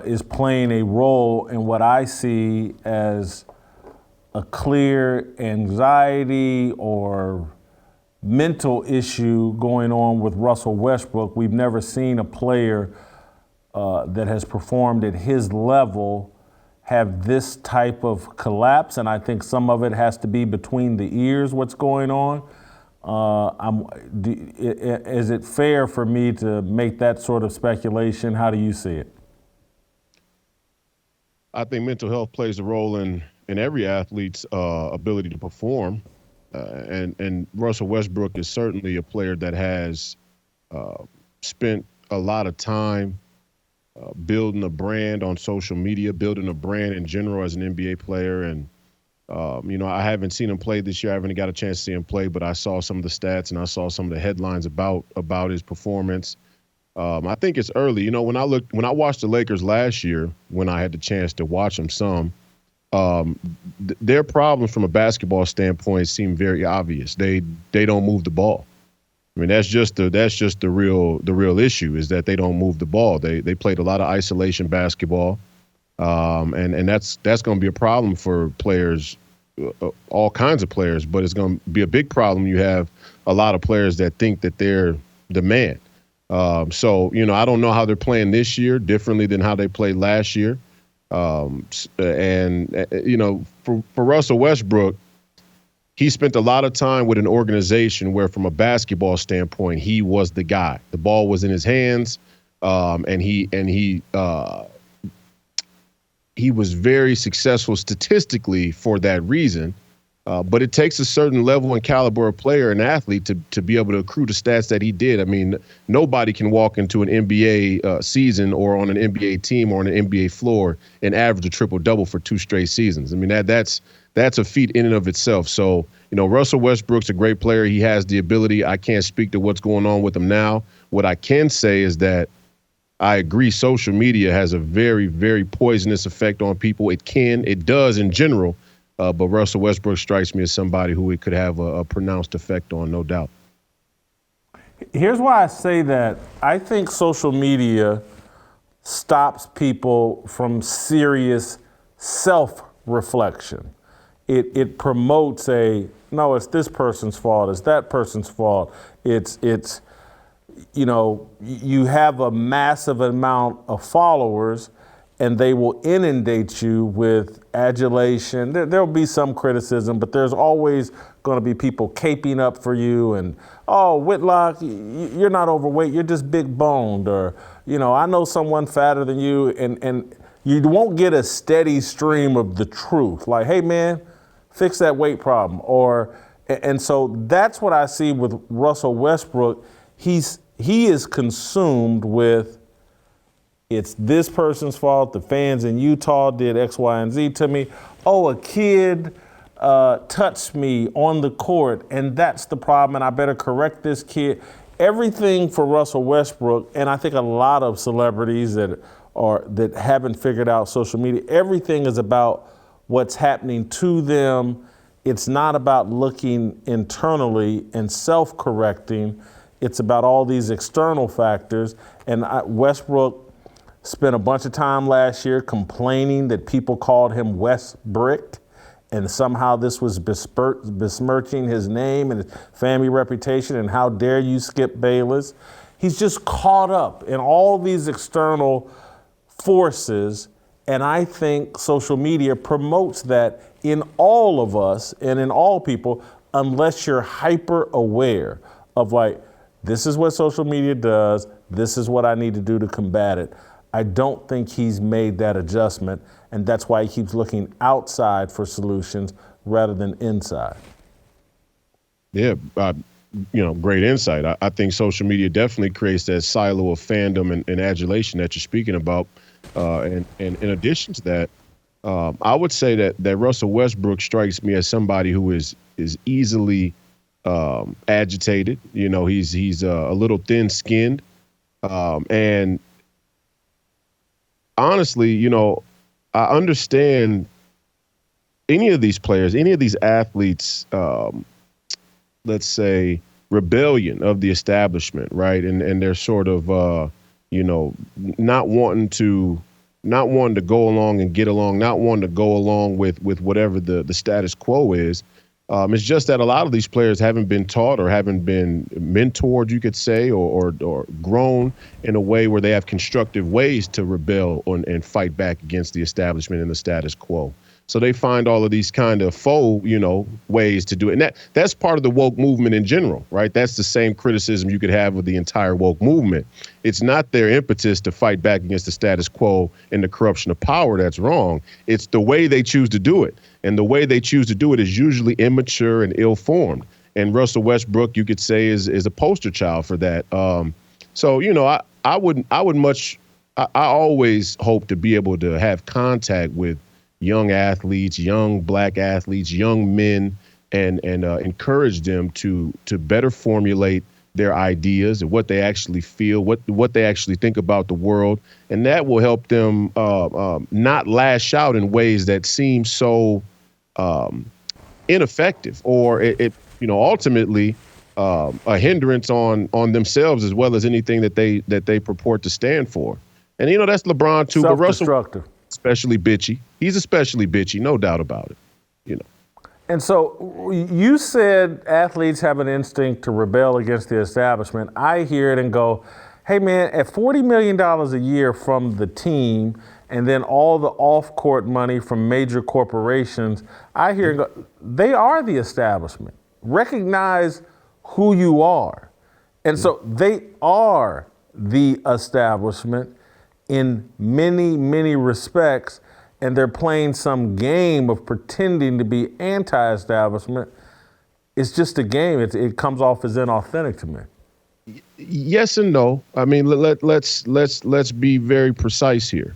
is playing a role in what I see as a clear anxiety or mental issue going on with Russell Westbrook. We've never seen a player that has performed at his level have this type of collapse, and I think some of it has to be between the ears, what's going on. Is it fair for me to make that sort of speculation? How do you see it? I think mental health plays a role in every athlete's ability to perform. And Russell Westbrook is certainly a player that has spent a lot of time building a brand on social media, building a brand in general as an NBA player. And, I haven't seen him play this year. I haven't got a chance to see him play, but I saw some of the stats and I saw some of the headlines about his performance. I think it's early. When I watched the Lakers last year, when I had the chance to watch them some, their problems from a basketball standpoint seem very obvious. They don't move the ball. I mean, that's just the real issue is that they don't move the ball. They played a lot of isolation basketball, and that's going to be a problem for players, all kinds of players. But it's going to be a big problem. You have a lot of players that think that they're the man. So I don't know how they're playing this year differently than how they played last year. For Russell Westbrook, he spent a lot of time with an organization where, from a basketball standpoint, he was the guy. The ball was in his hands, and he was very successful statistically for that reason. But it takes a certain level and caliber of player and athlete to be able to accrue the stats that he did. I mean, nobody can walk into an NBA season or on an NBA team or on an NBA floor and average a triple-double for 2 straight seasons. I mean, that's a feat in and of itself. So, Russell Westbrook's a great player. He has the ability. I can't speak to what's going on with him now. What I can say is that I agree social media has a very, very poisonous effect on people. It does in general. But Russell Westbrook strikes me as somebody who it could have a pronounced effect on, no doubt. Here's why I say that. I think social media stops people from serious self-reflection. It promotes no, it's this person's fault, it's that person's fault. It's you have a massive amount of followers, and they will inundate you with adulation. There'll be some criticism, but there's always going to be people caping up for you and, oh, Whitlock, you're not overweight, you're just big boned, or, I know someone fatter than you, and you won't get a steady stream of the truth. Like, hey man, fix that weight problem. And so that's what I see with Russell Westbrook. He is consumed with, it's this person's fault. The fans in Utah did X, Y, and Z to me. Oh, a kid touched me on the court, and that's the problem, and I better correct this kid. Everything for Russell Westbrook, and I think a lot of celebrities that haven't figured out social media, everything is about what's happening to them. It's not about looking internally and self-correcting. It's about all these external factors. And Westbrook spent a bunch of time last year complaining that people called him Westbrick, and somehow this was besmirching his name and his family reputation, and how dare you, Skip Bayless. He's just caught up in all these external forces, and I think social media promotes that in all of us and in all people, unless you're hyper aware of this is what social media does, this is what I need to do to combat it. I don't think he's made that adjustment, and that's why he keeps looking outside for solutions rather than inside. Yeah, great insight. I think social media definitely creates that silo of fandom and adulation that you're speaking about. And in addition to that, I would say that Russell Westbrook strikes me as somebody who is easily agitated. He's a little thin-skinned, and honestly, I understand any of these players, any of these athletes, let's say, rebellion of the establishment, right? And they're sort of, not wanting to go along and get along, not wanting to go along with whatever the status quo is. It's just that a lot of these players haven't been taught or haven't been mentored, you could say, or grown in a way where they have constructive ways to rebel and fight back against the establishment and the status quo. So they find all of these kind of faux, ways to do it. And that's part of the woke movement in general, right? That's the same criticism you could have with the entire woke movement. It's not their impetus to fight back against the status quo and the corruption of power that's wrong. It's the way they choose to do it. And the way they choose to do it is usually immature and ill-formed. And Russell Westbrook, you could say, is a poster child for that. I always hope to be able to have contact with young athletes, young black athletes, young men, and encourage them to better formulate their ideas and what they actually feel, what they actually think about the world, and that will help them not lash out in ways that seem so ineffective, or ultimately a hindrance on themselves as well as anything that they purport to stand for. And that's LeBron too, but Russell especially bitchy. He's especially bitchy, no doubt about it. And so you said athletes have an instinct to rebel against the establishment. I hear it and go, hey man, at $40 million a year from the team and then all the off-court money from major corporations, I hear and go, they are the establishment. Recognize who you are. And so they are the establishment in many, many respects, and they're playing some game of pretending to be anti-establishment. It's just a game. It comes off as inauthentic to me. Yes and no. I mean, let's be very precise here,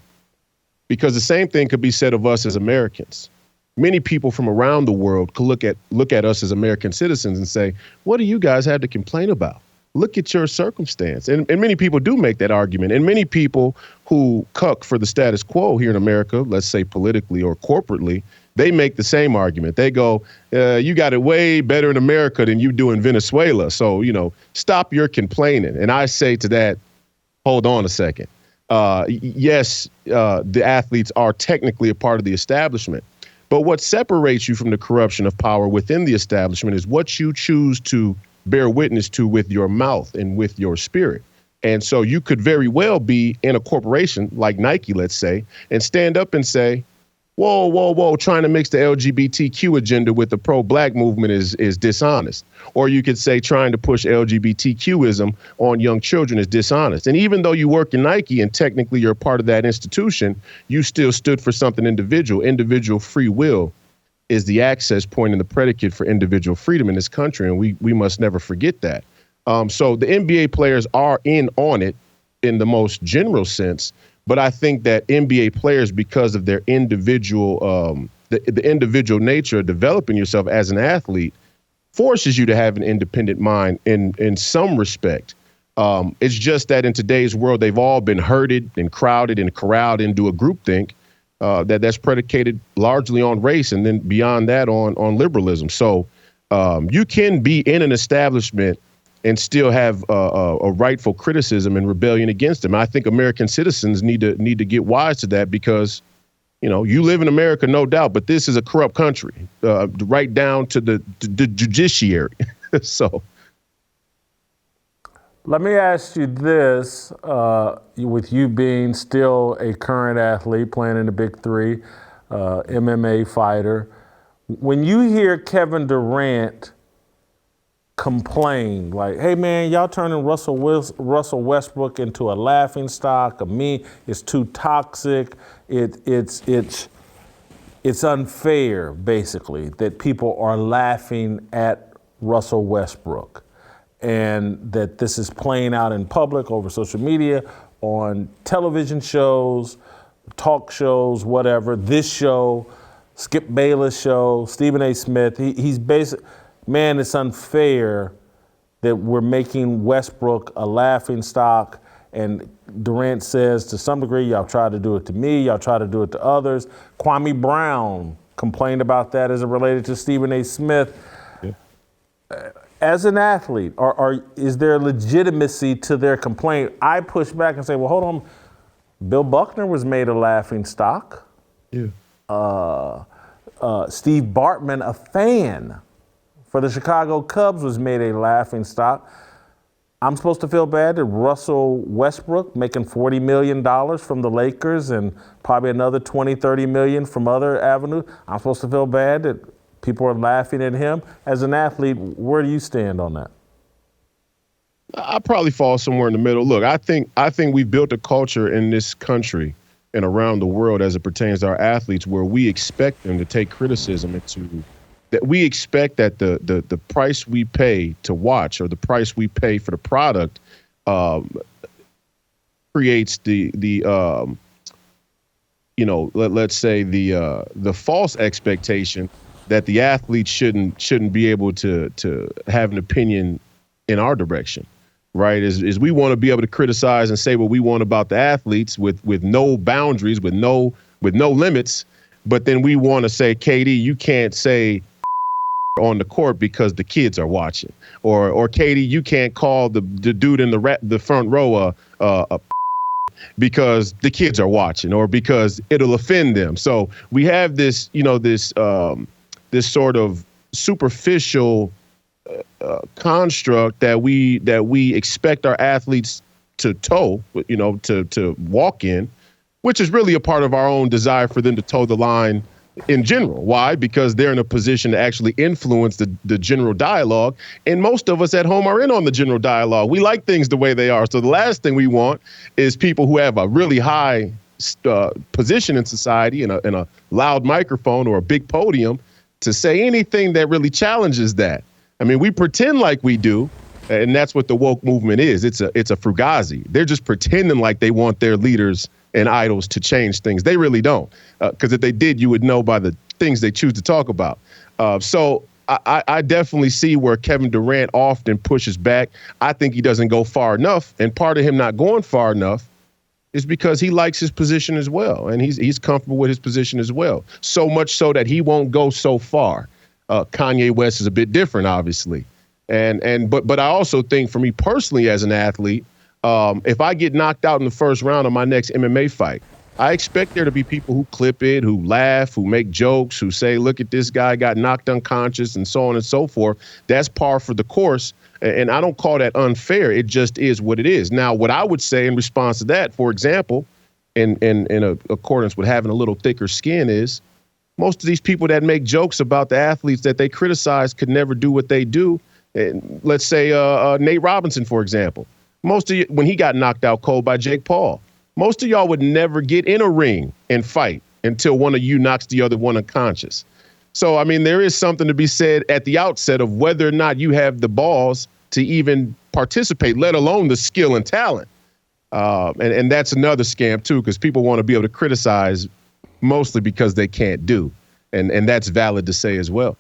because the same thing could be said of us as Americans. Many people from around the world could look at us as American citizens and say, what do you guys have to complain about? Look at your circumstance. And many people do make that argument. And many people who cuck for the status quo here in America, let's say politically or corporately, they make the same argument. They go, you got it way better in America than you do in Venezuela. So, stop your complaining. And I say to that, hold on a second. Yes, the athletes are technically a part of the establishment. But what separates you from the corruption of power within the establishment is what you choose to bear witness to with your mouth and with your spirit. And so you could very well be in a corporation like Nike, let's say, and stand up and say, whoa, trying to mix the LGBTQ agenda with the pro-black movement is dishonest. Or you could say trying to push LGBTQism on young children is dishonest. And even though you work in Nike and technically you're part of that institution, you still stood for something individual. Individual free will is the access point and the predicate for individual freedom in this country, and we must never forget that. So the NBA players are in on it in the most general sense, but I think that NBA players, because of their individual, the individual nature of developing yourself as an athlete, forces you to have an independent mind in some respect. It's just that in today's world, they've all been herded and crowded and corralled into a groupthink that's predicated largely on race, and then beyond that on liberalism. So you can be in an establishment and still have a rightful criticism and rebellion against them. I think American citizens need to get wise to that, because you live in America, no doubt, but this is a corrupt country, right down to the judiciary. So. Let me ask you this, with you being still a current athlete playing in the Big Three, MMA fighter, when you hear Kevin Durant complain like, hey man, y'all turning Russell Westbrook into a laughing stock, it's too toxic, it's unfair, basically, that people are laughing at Russell Westbrook, and that this is playing out in public over social media, on television shows, talk shows, whatever, this show, Skip Bayless show, Stephen A. Smith. He's basically, man, it's unfair that we're making Westbrook a laughing stock. And Durant says, to some degree, y'all try to do it to me, y'all try to do it to others. Kwame Brown complained about that as it related to Stephen A. Smith. Yeah. As an athlete, is there legitimacy to their complaint? I push back and say, well, hold on. Bill Buckner was made a laughing stock. Yeah. Steve Bartman, a fan for the Chicago Cubs, was made a laughing stock. I'm supposed to feel bad that Russell Westbrook making $40 million from the Lakers and probably another 20, 30 million from other avenues. I'm supposed to feel bad that people are laughing at him. As an athlete, where do you stand on that? I probably fall somewhere in the middle. Look, I think we've built a culture in this country and around the world as it pertains to our athletes where we expect them to take criticism and that we expect that the price we pay to watch or the price we pay for the product creates let's say the false expectation that the athlete shouldn't be able to have an opinion in our direction. Right, is we want to be able to criticize and say what we want about the athletes with no boundaries, with no limits, but then we want to say, KD, you can't say on the court because the kids are watching, or KD, you can't call the dude in the front row because the kids are watching, or because it'll offend them. So we have this sort of superficial construct that we expect our athletes to toe, to walk in, which is really a part of our own desire for them to toe the line in general. Why? Because they're in a position to actually influence the general dialogue. And most of us at home are in on the general dialogue. We like things the way they are. So the last thing we want is people who have a really high position in society in a loud microphone or a big podium to say anything that really challenges that. I mean, we pretend like we do, and that's what the woke movement is. It's a fugazi. They're just pretending like they want their leaders and idols to change things. They really don't, because if they did, you would know by the things they choose to talk about. So I definitely see where Kevin Durant often pushes back. I think he doesn't go far enough, and part of him not going far enough is because he likes his position as well, and he's comfortable with his position as well. So much so that he won't go so far. Kanye West is a bit different, obviously. But I also think for me personally as an athlete, if I get knocked out in the first round of my next MMA fight, I expect there to be people who clip it, who laugh, who make jokes, who say, look at this guy got knocked unconscious and so on and so forth. That's par for the course. And I don't call that unfair. It just is what it is. Now, what I would say in response to that, for example, in accordance with having a little thicker skin is, most of these people that make jokes about the athletes that they criticize could never do what they do. And let's say Nate Robinson, for example. Most of you, when he got knocked out cold by Jake Paul, most of y'all would never get in a ring and fight until one of you knocks the other one unconscious. So, I mean, there is something to be said at the outset of whether or not you have the balls to even participate, let alone the skill and talent. And that's another scam, too, because people want to be able to criticize mostly because they can't do. And that's valid to say as well.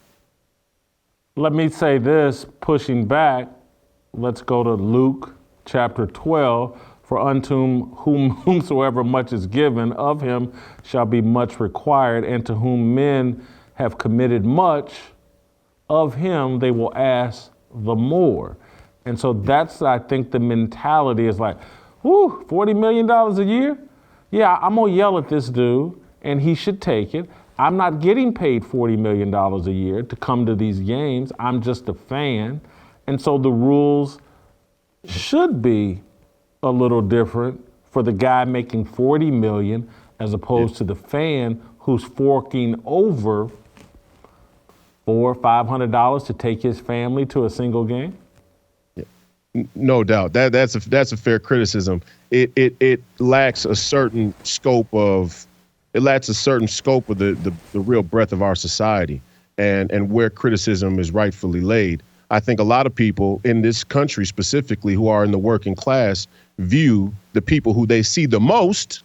Let me say this, pushing back, let's go to Luke chapter 12. For unto whomsoever much is given, of him shall be much required, and to whom men have committed much, of him they will ask the more. And so that's, I think, the mentality is like, whoo, $40 million a year? Yeah, I'm gonna yell at this dude, and he should take it. I'm not getting paid $40 million a year to come to these games. I'm just a fan. And so the rules should be a little different for the guy making $40 million as opposed to the fan who's forking over $400 or $500 to take his family to a single game. No doubt. That's a fair criticism. It lacks a certain scope of the real breadth of our society and where criticism is rightfully laid. I think a lot of people in this country specifically who are in the working class view the people who they see the most,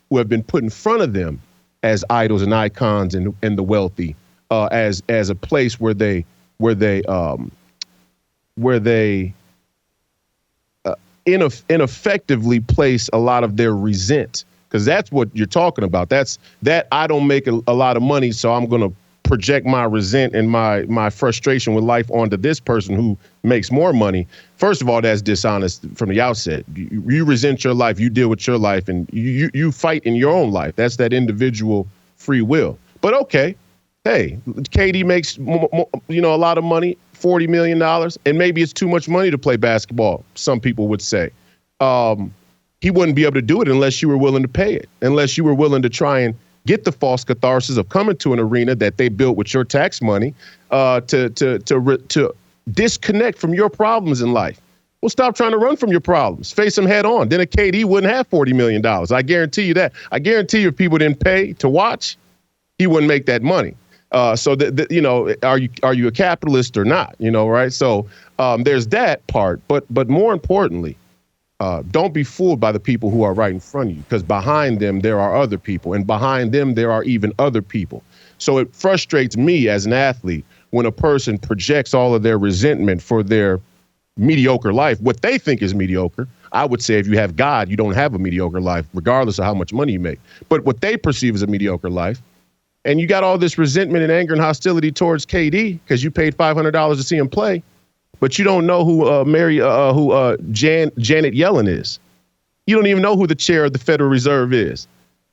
who have been put in front of them as idols and icons and the wealthy, as a place where they ineffectively place a lot of their resent, because that's what you're talking about. That's that I don't make a lot of money, so I'm going to project my resent and my frustration with life onto this person who makes more money. First of all, that's dishonest from the outset. You resent your life, you deal with your life, and you fight in your own life. That's that individual free will. But okay, hey, KD makes a lot of money. $40 million, and maybe it's too much money to play basketball, some people would say. He wouldn't be able to do it unless you were willing to pay it, unless you were willing to try and get the false catharsis of coming to an arena that they built with your tax money to disconnect from your problems in life. Well, stop trying to run from your problems. Face them head on. Then a KD wouldn't have $40 million. I guarantee you that. I guarantee you if people didn't pay to watch, he wouldn't make that money. So, are you a capitalist or not? Right? So there's that part. But more importantly, don't be fooled by the people who are right in front of you, because behind them, there are other people. And behind them, there are even other people. So it frustrates me as an athlete when a person projects all of their resentment for their mediocre life, what they think is mediocre. I would say if you have God, you don't have a mediocre life, regardless of how much money you make. But what they perceive as a mediocre life, and you got all this resentment and anger and hostility towards KD because you paid $500 to see him play, but you don't know who Janet Yellen is. You don't even know who the chair of the Federal Reserve is.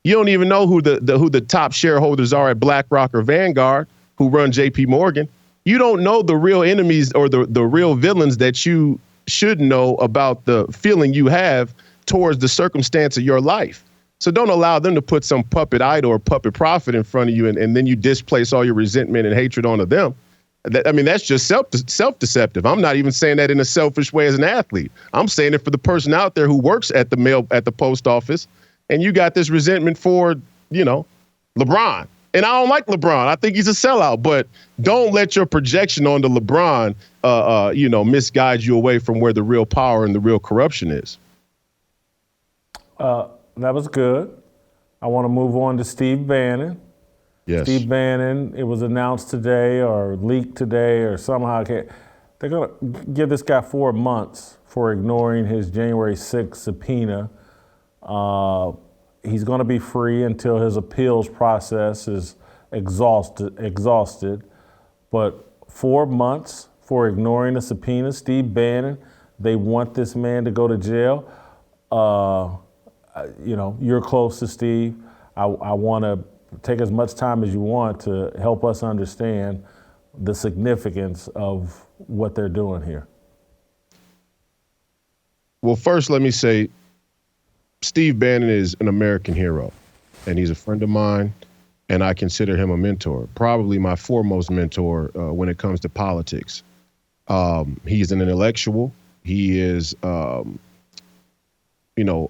You don't even know who the top shareholders are at BlackRock or Vanguard, who run JP Morgan. You don't know the real enemies or the real villains that you should know about the feeling you have towards the circumstance of your life. So don't allow them to put some puppet idol or puppet prophet in front of you and then you displace all your resentment and hatred onto them. That's just self-deceptive. I'm not even saying that in a selfish way as an athlete. I'm saying it for the person out there who works at the post office, and you got this resentment for, LeBron. And I don't like LeBron. I think he's a sellout. But don't let your projection onto LeBron, misguide you away from where the real power and the real corruption is. That was good. I want to move on to Steve Bannon. Yes. Steve Bannon, it was announced today or leaked today or somehow. They're going to give this guy 4 months for ignoring his January 6th subpoena. He's going to be free until his appeals process is exhausted. But 4 months for ignoring a subpoena. Steve Bannon, they want this man to go to jail. You're close to Steve. I want to take as much time as you want to help us understand the significance of what they're doing here. Well, first, let me say, Steve Bannon is an American hero, and he's a friend of mine, and I consider him a mentor, probably my foremost mentor when it comes to politics. He's an intellectual. He is, a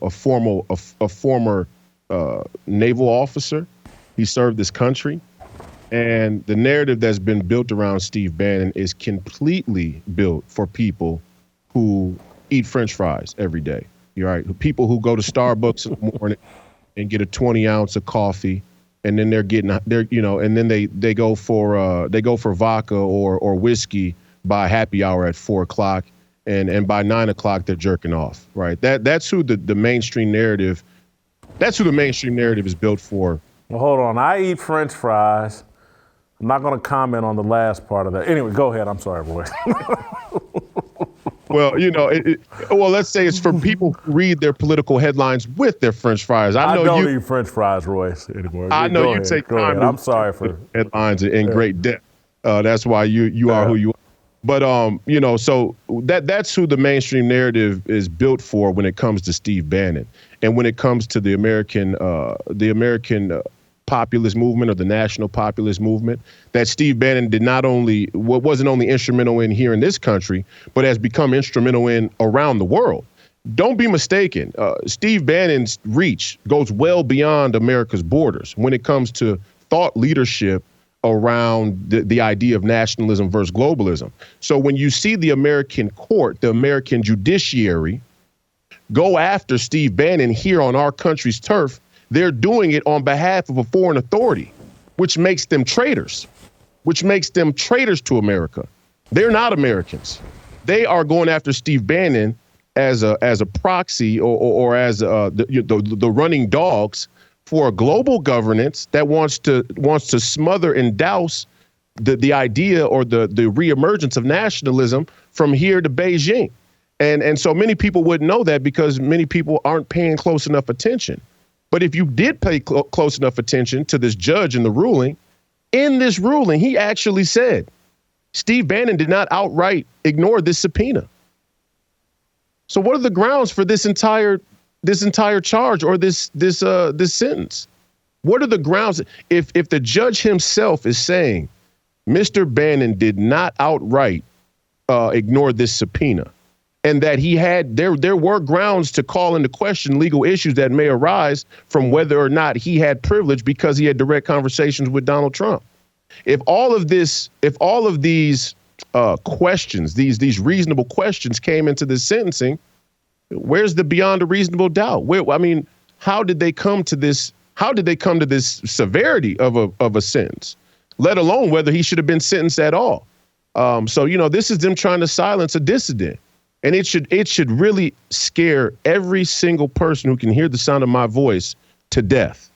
former naval officer. He served this country, and the narrative that's been built around Steve Bannon is completely built for people who eat French fries every day. You're right. People who go to Starbucks in the morning and get a 20 ounce of coffee, and then and then they go for vodka or whiskey by happy hour at 4 o'clock, and by 9 o'clock they're jerking off. Right. That's who the mainstream narrative. That's who the mainstream narrative is built for. Well, hold on. I eat French fries. I'm not going to comment on the last part of that. Anyway, go ahead. I'm sorry, boy. Well, let's say it's for people who read their political headlines with their French fries. I don't eat French fries, Royce, anymore. I know you take time. I'm sorry for headlines in great depth. That's why you are who you are. But so that's who the mainstream narrative is built for when it comes to Steve Bannon, and when it comes to the American populist movement or the national populist movement that Steve Bannon wasn't only instrumental in here in this country, but has become instrumental in around the world. Don't be mistaken. Steve Bannon's reach goes well beyond America's borders when it comes to thought leadership around the idea of nationalism versus globalism. So when you see the American court, the American judiciary, go after Steve Bannon here on our country's turf, they're doing it on behalf of a foreign authority, which makes them traitors, to America. They're not Americans. They are going after Steve Bannon as a proxy or as the running dogs for a global governance that wants to smother and douse the idea or the reemergence of nationalism from here to Beijing. And so many people wouldn't know that because many people aren't paying close enough attention. But if you did pay close enough attention to this judge in the ruling, in this ruling, he actually said Steve Bannon did not outright ignore this subpoena. So what are the grounds for this entire charge or this sentence? What are the grounds? If the judge himself is saying Mr. Bannon did not outright ignore this subpoena, and that he had there were grounds to call into question legal issues that may arise from whether or not he had privilege because he had direct conversations with Donald Trump. If all of these questions, these reasonable questions came into this sentencing, where's the beyond a reasonable doubt? How did they come to this? How did they come to this severity of a sentence, let alone whether he should have been sentenced at all? This is them trying to silence a dissident. And it should really scare every single person who can hear the sound of my voice to death.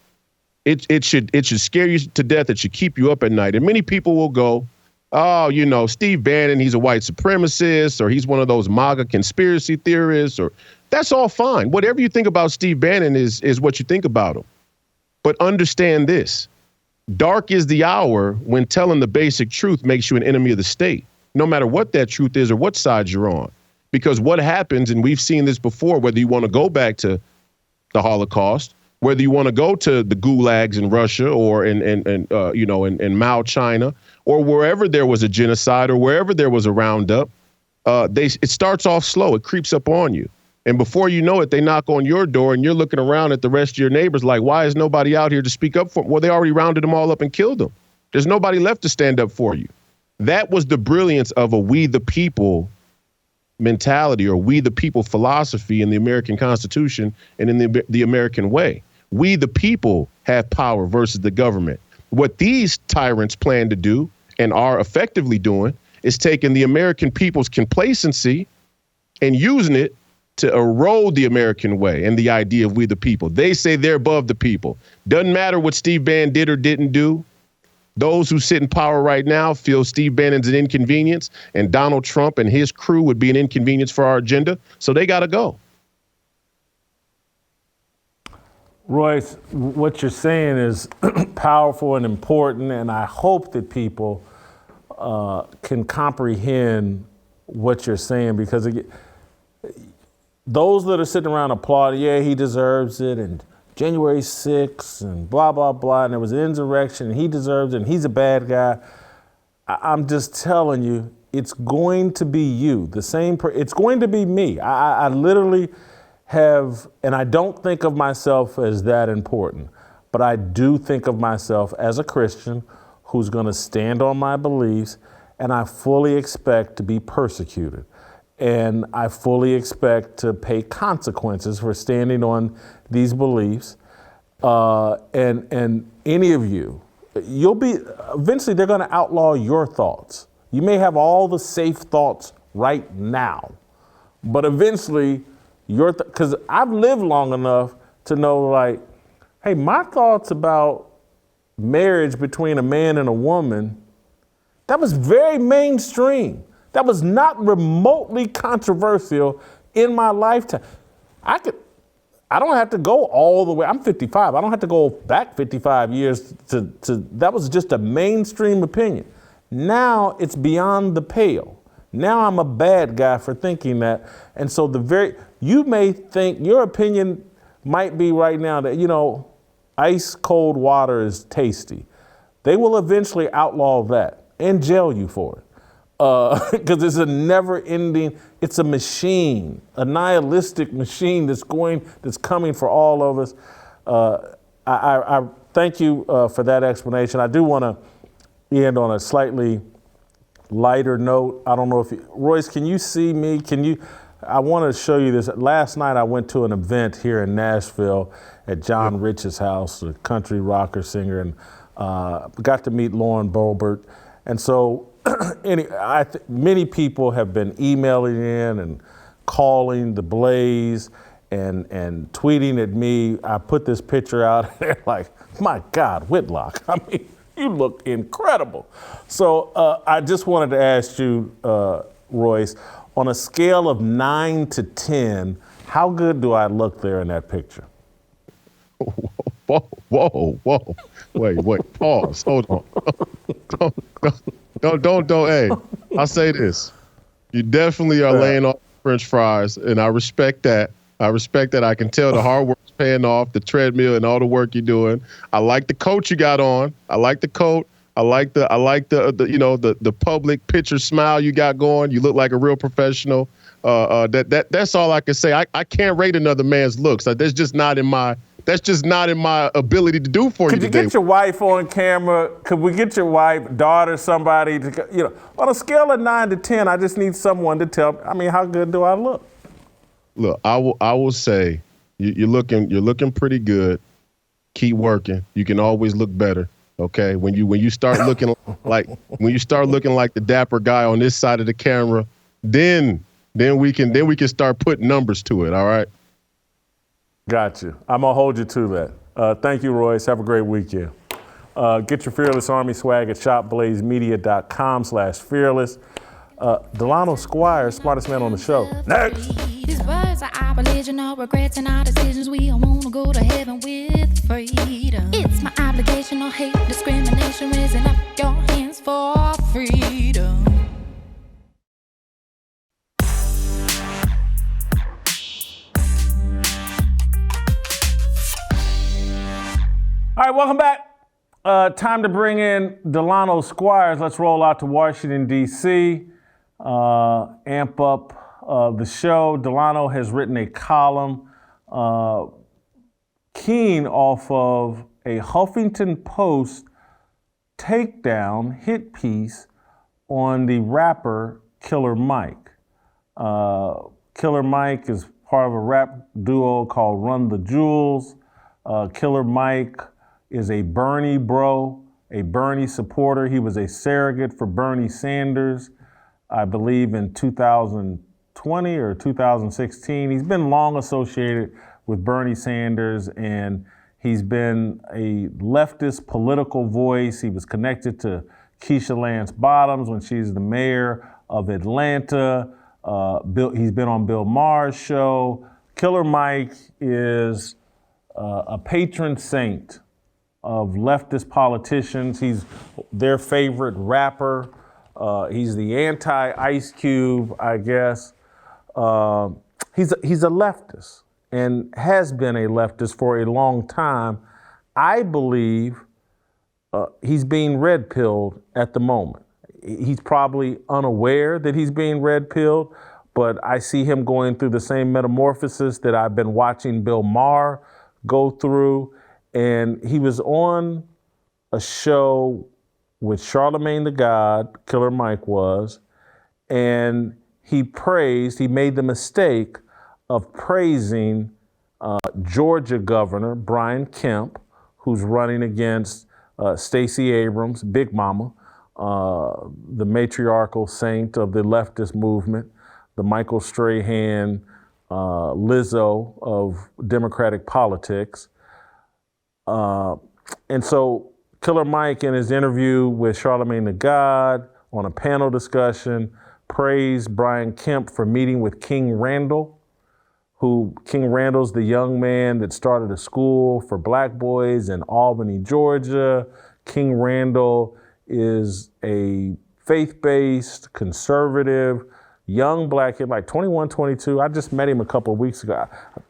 It should scare you to death. It should keep you up at night. And many people will go, oh, Steve Bannon, he's a white supremacist, or he's one of those MAGA conspiracy theorists, or that's all fine. Whatever you think about Steve Bannon is what you think about him. But understand this. Dark is the hour when telling the basic truth makes you an enemy of the state, no matter what that truth is or what side you're on. Because what happens, and we've seen this before, whether you want to go back to the Holocaust, whether you want to go to the gulags in Russia or in Mao, China, or wherever there was a genocide or wherever there was a roundup, it starts off slow. It creeps up on you. And before you know it, they knock on your door and you're looking around at the rest of your neighbors like, why is nobody out here to speak up for them? Well, they already rounded them all up and killed them. There's nobody left to stand up for you. That was the brilliance of a we the people mentality or we the people philosophy in the American Constitution and in the American way. We the people have power versus the government. What these tyrants plan to do and are effectively doing is taking the American people's complacency and using it to erode the American way and the idea of we the people. They say they're above the people. Doesn't matter what Steve Bannon did or didn't do. Those who sit in power right now feel Steve Bannon's an inconvenience and Donald Trump and his crew would be an inconvenience for our agenda. So they got to go. Royce, what you're saying is powerful and important, and I hope that people can comprehend what you're saying, because those that are sitting around applauding, yeah, he deserves it, and January 6th and blah, blah, blah, and there was an insurrection and he deserves it and he's a bad guy. I'm just telling you, it's going to be you, it's going to be me. I literally have, and I don't think of myself as that important, but I do think of myself as a Christian who's going to stand on my beliefs, and I fully expect to be persecuted. And I fully expect to pay consequences for standing on these beliefs. And any of you, eventually they're going to outlaw your thoughts. You may have all the safe thoughts right now, but eventually because I've lived long enough to know, like, hey, my thoughts about marriage between a man and a woman, that was very mainstream. That was not remotely controversial in my lifetime. I don't have to go all the way. I'm 55. I don't have to go back 55 years to that was just a mainstream opinion. Now it's beyond the pale. Now I'm a bad guy for thinking that. And so you may think your opinion might be right now that, ice cold water is tasty. They will eventually outlaw that and jail you for it. Because it's a never-ending, it's a machine, a nihilistic machine that's coming for all of us. I thank you for that explanation. I do want to end on a slightly lighter note. I don't know if Royce, can you see me? I want to show you this. Last night I went to an event here in Nashville at John Rich's house, a country rocker singer, and got to meet Lauren Boebert. And so many people have been emailing in and calling the Blaze and tweeting at me. I put this picture out and they're like, my God, Whitlock, I mean, you look incredible. So I just wanted to ask you, Royce, on a scale of 9 to 10, how good do I look there in that picture? Whoa. Wait, pause, hold on. Don't. Hey, I'll say this. You definitely are laying off French fries, and I respect that. I can tell the hard work's paying off, the treadmill and all the work you're doing. I like the coat you got on. I like the coat. I like the public picture smile you got going. You look like a real professional. That's all I can say. I can't rate another man's looks. That's just not in my ability to do for you today. Could you get your wife on camera? Could we get your wife, daughter, somebody to, on a scale of 9 to 10, I just need someone to tell me, how good do I look? Look, I will say you're looking pretty good. Keep working. You can always look better. Okay, when you start looking like the dapper guy on this side of the camera, then we can start putting numbers to it. All right. Got you. I'm gonna hold you to that. Thank you, Royce. Have a great weekend. Get your Fearless Army swag at shopblazemedia.com/fearless. Delano Squires, smartest man on the show. Next. These words are our religion, no regrets in our decisions. We all want to go to heaven with freedom. It's my obligation, no hate, discrimination, raising up your hands for freedom. All right, welcome back. Time to bring in Delano Squires. Let's roll out to Washington, D.C., amp up the show. Delano has written a column keen off of a Huffington Post takedown hit piece on the rapper Killer Mike. Killer Mike is part of a rap duo called Run the Jewels. Killer Mike is a Bernie bro, a Bernie supporter. He was a surrogate for Bernie Sanders, I believe in 2020 or 2016. He's been long associated with Bernie Sanders, and he's been a leftist political voice. He was connected to Keisha Lance Bottoms when she's the mayor of Atlanta. He's been on Bill Maher's show. Killer Mike is a patron saint of leftist politicians. He's their favorite rapper. He's the anti-Ice Cube, I guess. He's a leftist and has been a leftist for a long time. I believe he's being red-pilled at the moment. He's probably unaware that he's being red-pilled, but I see him going through the same metamorphosis that I've been watching Bill Maher go through. And he was on a show with Charlamagne the God, Killer Mike was, and he made the mistake of praising Georgia Governor Brian Kemp, who's running against Stacey Abrams, Big Mama, the matriarchal saint of the leftist movement, the Michael Strahan, Lizzo of Democratic politics. And so Killer Mike, in his interview with Charlamagne the God on a panel discussion, praised Brian Kemp for meeting with King Randall, King Randall's the young man that started a school for black boys in Albany, Georgia. King Randall is a faith-based, conservative, young black kid, like 21, 22. I just met him a couple of weeks ago. I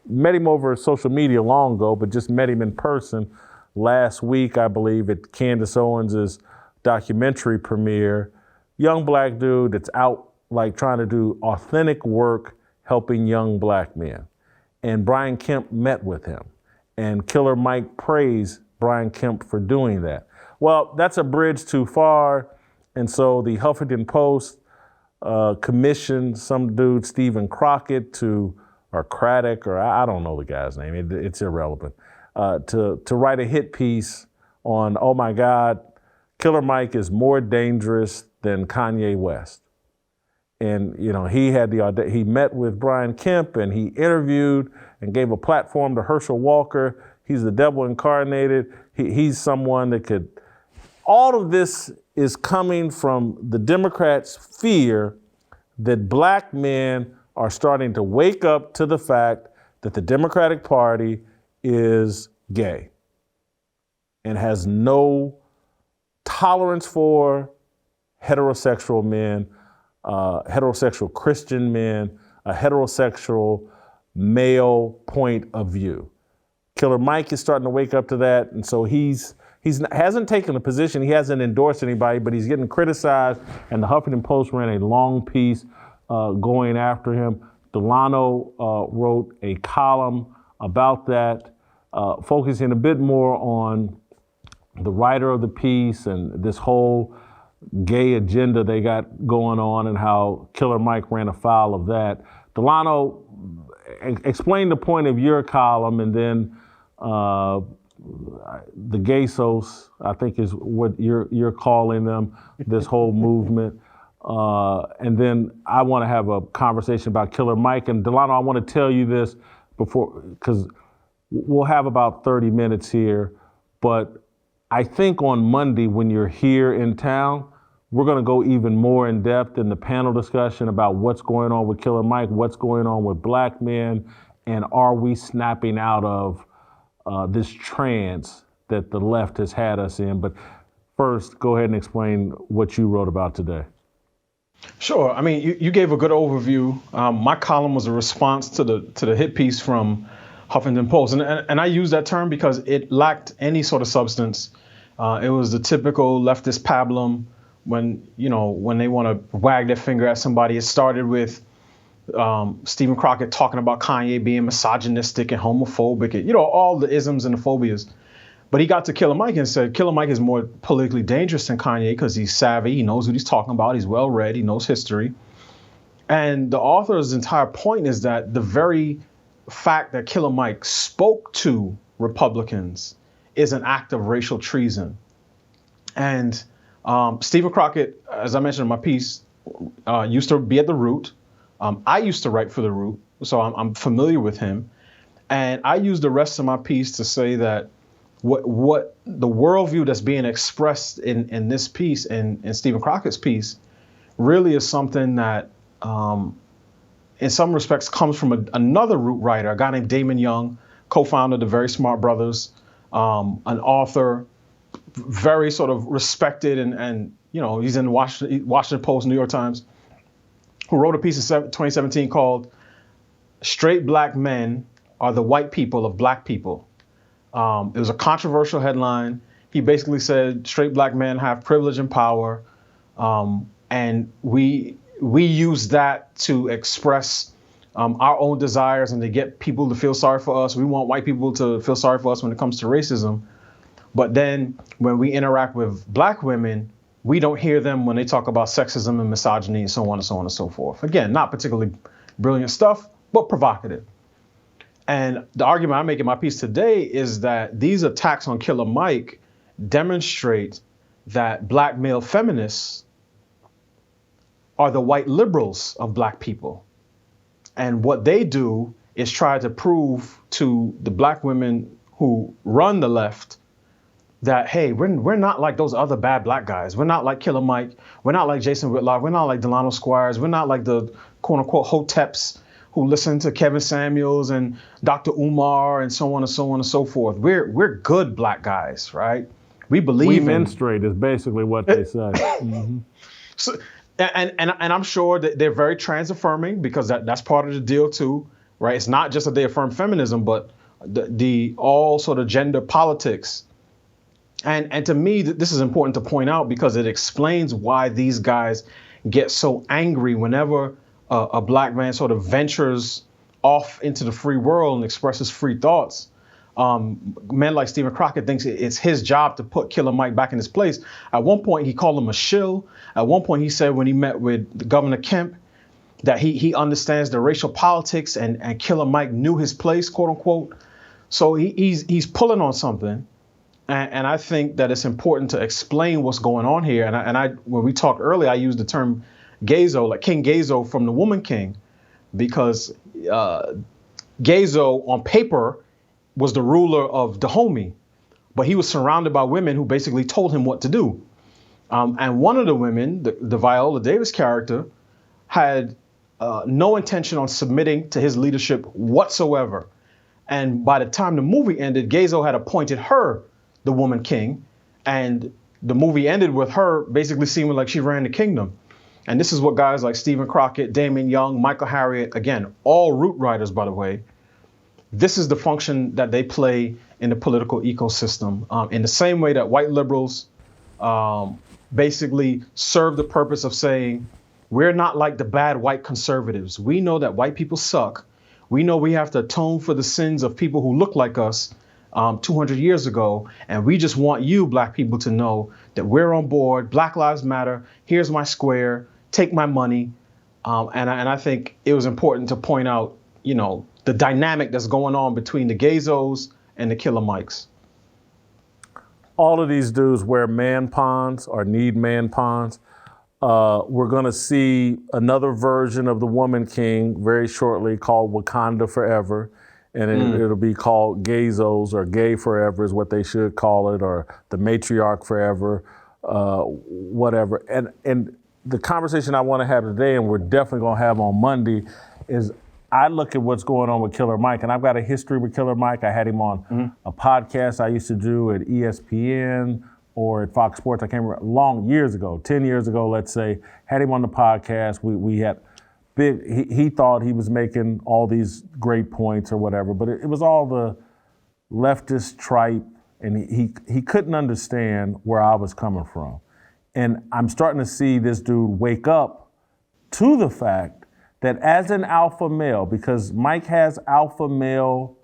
met him over social media long ago, but just met him in person last week, I believe, at Candace Owens' documentary premiere. Young black dude that's out like trying to do authentic work helping young black men. And Brian Kemp met with him. And Killer Mike praised Brian Kemp for doing that. Well, that's a bridge too far. And so the Huffington Post commissioned some dude, Stephen Crockett, or Craddock, or I don't know the guy's name, it's irrelevant, to write a hit piece on, oh my God, Killer Mike is more dangerous than Kanye West. And he met with Brian Kemp and he interviewed and gave a platform to Herschel Walker. He's the devil incarnated. He's someone that could, all of this is coming from the Democrats' fear that black men are starting to wake up to the fact that the Democratic Party is gay and has no tolerance for, heterosexual men, heterosexual Christian men, a heterosexual male point of view. Killer Mike is starting to wake up to that, and so he hasn't taken a position, he hasn't endorsed anybody, but he's getting criticized, and the Huffington Post ran a long piece going after him. Delano wrote a column about that, focusing a bit more on the writer of the piece and this whole gay agenda they got going on and how Killer Mike ran afoul of that. Delano, explain the point of your column, and then the gaysos, I think is what you're calling them, this whole movement. And then I want to have a conversation about Killer Mike. And Delano, I want to tell you this before, because we'll have about 30 minutes here, but I think on Monday when you're here in town, we're going to go even more in depth in the panel discussion about what's going on with Killer Mike, what's going on with black men, and are we snapping out of this trance that the left has had us in. But first, go ahead and explain what you wrote about today. Sure. I mean, you gave a good overview. My column was a response to the hit piece from Huffington Post, and I use that term because it lacked any sort of substance. It was the typical leftist pablum when they want to wag their finger at somebody. It started with Stephen Crockett talking about Kanye being misogynistic and homophobic, and, all the isms and the phobias. But he got to Killer Mike and said, Killer Mike is more politically dangerous than Kanye because he's savvy, he knows what he's talking about, he's well-read, he knows history. And the author's entire point is that the very fact that Killer Mike spoke to Republicans is an act of racial treason. And Stephen Crockett, as I mentioned in my piece, used to be at The Root. I used to write for The Root, so I'm familiar with him. And I used the rest of my piece to say that what the worldview that's being expressed in this piece and in Stephen Crockett's piece really is something that, in some respects, comes from another Root writer, a guy named Damon Young, co-founder of the Very Smart Brothers, an author, very sort of respected, and he's in Washington Post, New York Times, who wrote a piece in 2017 called "Straight Black Men Are the White People of Black People." It was a controversial headline. He basically said straight black men have privilege and power, and we use that to express our own desires and to get people to feel sorry for us. We want white people to feel sorry for us when it comes to racism. But then when we interact with black women, we don't hear them when they talk about sexism and misogyny and so on and so on and so forth. Again, not particularly brilliant stuff, but provocative. And the argument I make in my piece today is that these attacks on Killer Mike demonstrate that black male feminists are the white liberals of black people. And what they do is try to prove to the black women who run the left that, hey, we're not like those other bad black guys. We're not like Killer Mike. We're not like Jason Whitlock. We're not like Delano Squires. We're not like the quote unquote hoteps who listen to Kevin Samuels and Dr. Umar and so on and so on and so forth. We're good black guys, right? We believe in straight is basically what they say. Mm-hmm. So, and I'm sure that they're very trans affirming because that's part of the deal too, right? It's not just that they affirm feminism, but the all sort of gender politics. And to me, this is important to point out because it explains why these guys get so angry whenever a black man sort of ventures off into the free world and expresses free thoughts. Men like Stephen Crockett thinks it's his job to put Killer Mike back in his place. At one point, he called him a shill. At one point, he said when he met with Governor Kemp that he understands the racial politics and Killer Mike knew his place, quote unquote. So he's pulling on something. And I think that it's important to explain what's going on here. And I when we talked earlier, I used the term Gazo, like King Gazo from The Woman King, because Gazo on paper was the ruler of Dahomey, but he was surrounded by women who basically told him what to do. And one of the women, the Viola Davis character, had no intention on submitting to his leadership whatsoever. And by the time the movie ended, Gazo had appointed her the Woman King, and the movie ended with her basically seeming like she ran the kingdom. And this is what guys like Stephen Crockett, Damon Young, Michael Harriot, again, all root writers, by the way, this is the function that they play in the political ecosystem. In the same way that white liberals basically serve the purpose of saying, we're not like the bad white conservatives. We know that white people suck. We know we have to atone for the sins of people who look like us 200 years ago. And we just want you, black people, to know that we're on board. Black Lives Matter. Here's my square. Take my money. And I think it was important to point out, you know, the dynamic that's going on between the Gazos and the Killer Mikes. All of these dudes wear man pawns or need man pawns. We're going to see another version of the Woman King very shortly called Wakanda Forever. And it'll be called Gazos, or Gay Forever is what they should call it, or the Matriarch Forever, whatever. And the conversation I want to have today, and we're definitely going to have on Monday, is I look at what's going on with Killer Mike, and I've got a history with Killer Mike. I had him on a podcast I used to do at ESPN or at Fox Sports. I can't remember, years ago, 10 years ago, let's say, had him on the podcast. We had big, he thought he was making all these great points or whatever, but it was all the leftist tripe, and he couldn't understand where I was coming from. And I'm starting to see this dude wake up to the fact that as an alpha male, because Mike has alpha male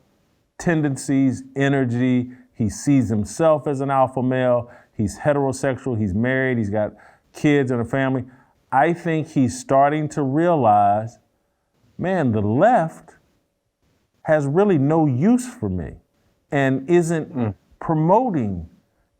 tendencies, energy, he sees himself as an alpha male, he's heterosexual, he's married, he's got kids and a family. I think he's starting to realize, man, the left has really no use for me and isn't promoting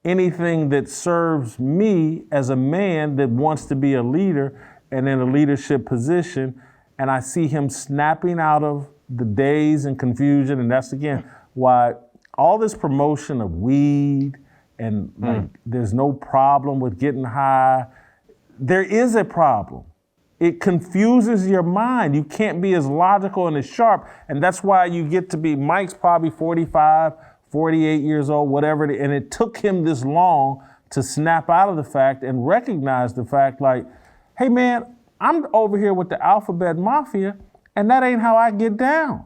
anything that serves me as a man that wants to be a leader and in a leadership position. And I see him snapping out of the daze and confusion. And that's, again, why all this promotion of weed and like, there's no problem with getting high. There is a problem. It confuses your mind. You can't be as logical and as sharp. And that's why you get to be, Mike's probably 45, 48 years old, whatever. And it took him this long to snap out of the fact and recognize the fact, like, hey man, I'm over here with the Alphabet Mafia, and that ain't how I get down.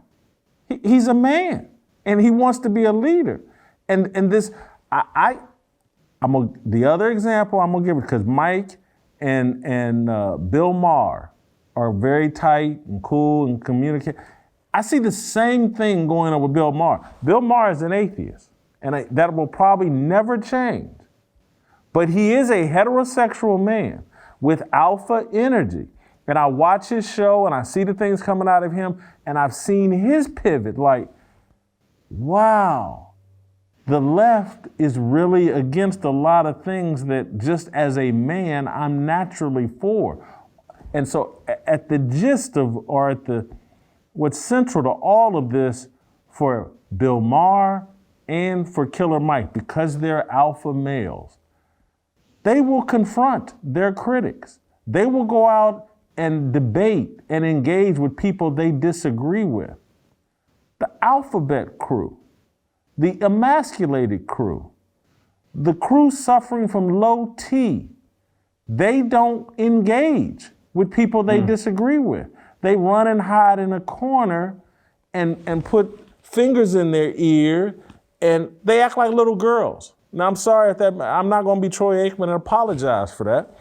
He's a man, and he wants to be a leader. And this, the other example I'm gonna give it, because Mike and Bill Maher are very tight and cool and communicate. I see the same thing going on with Bill Maher. Bill Maher is an atheist, and that will probably never change. But he is a heterosexual man with alpha energy. And I watch his show and I see the things coming out of him, and I've seen his pivot, like, wow, the left is really against a lot of things that just as a man, I'm naturally for. And so at the gist of, or at the, what's central to all of this for Bill Maher and for Killer Mike, because they're alpha males, they will confront their critics. They will go out and debate and engage with people they disagree with. The alphabet crew, the emasculated crew, the crew suffering from low T, they don't engage with people they disagree with. They run and hide in a corner and put fingers in their ear, and they act like little girls. Now, I'm sorry if that, I'm not going to be Troy Aikman and apologize for that.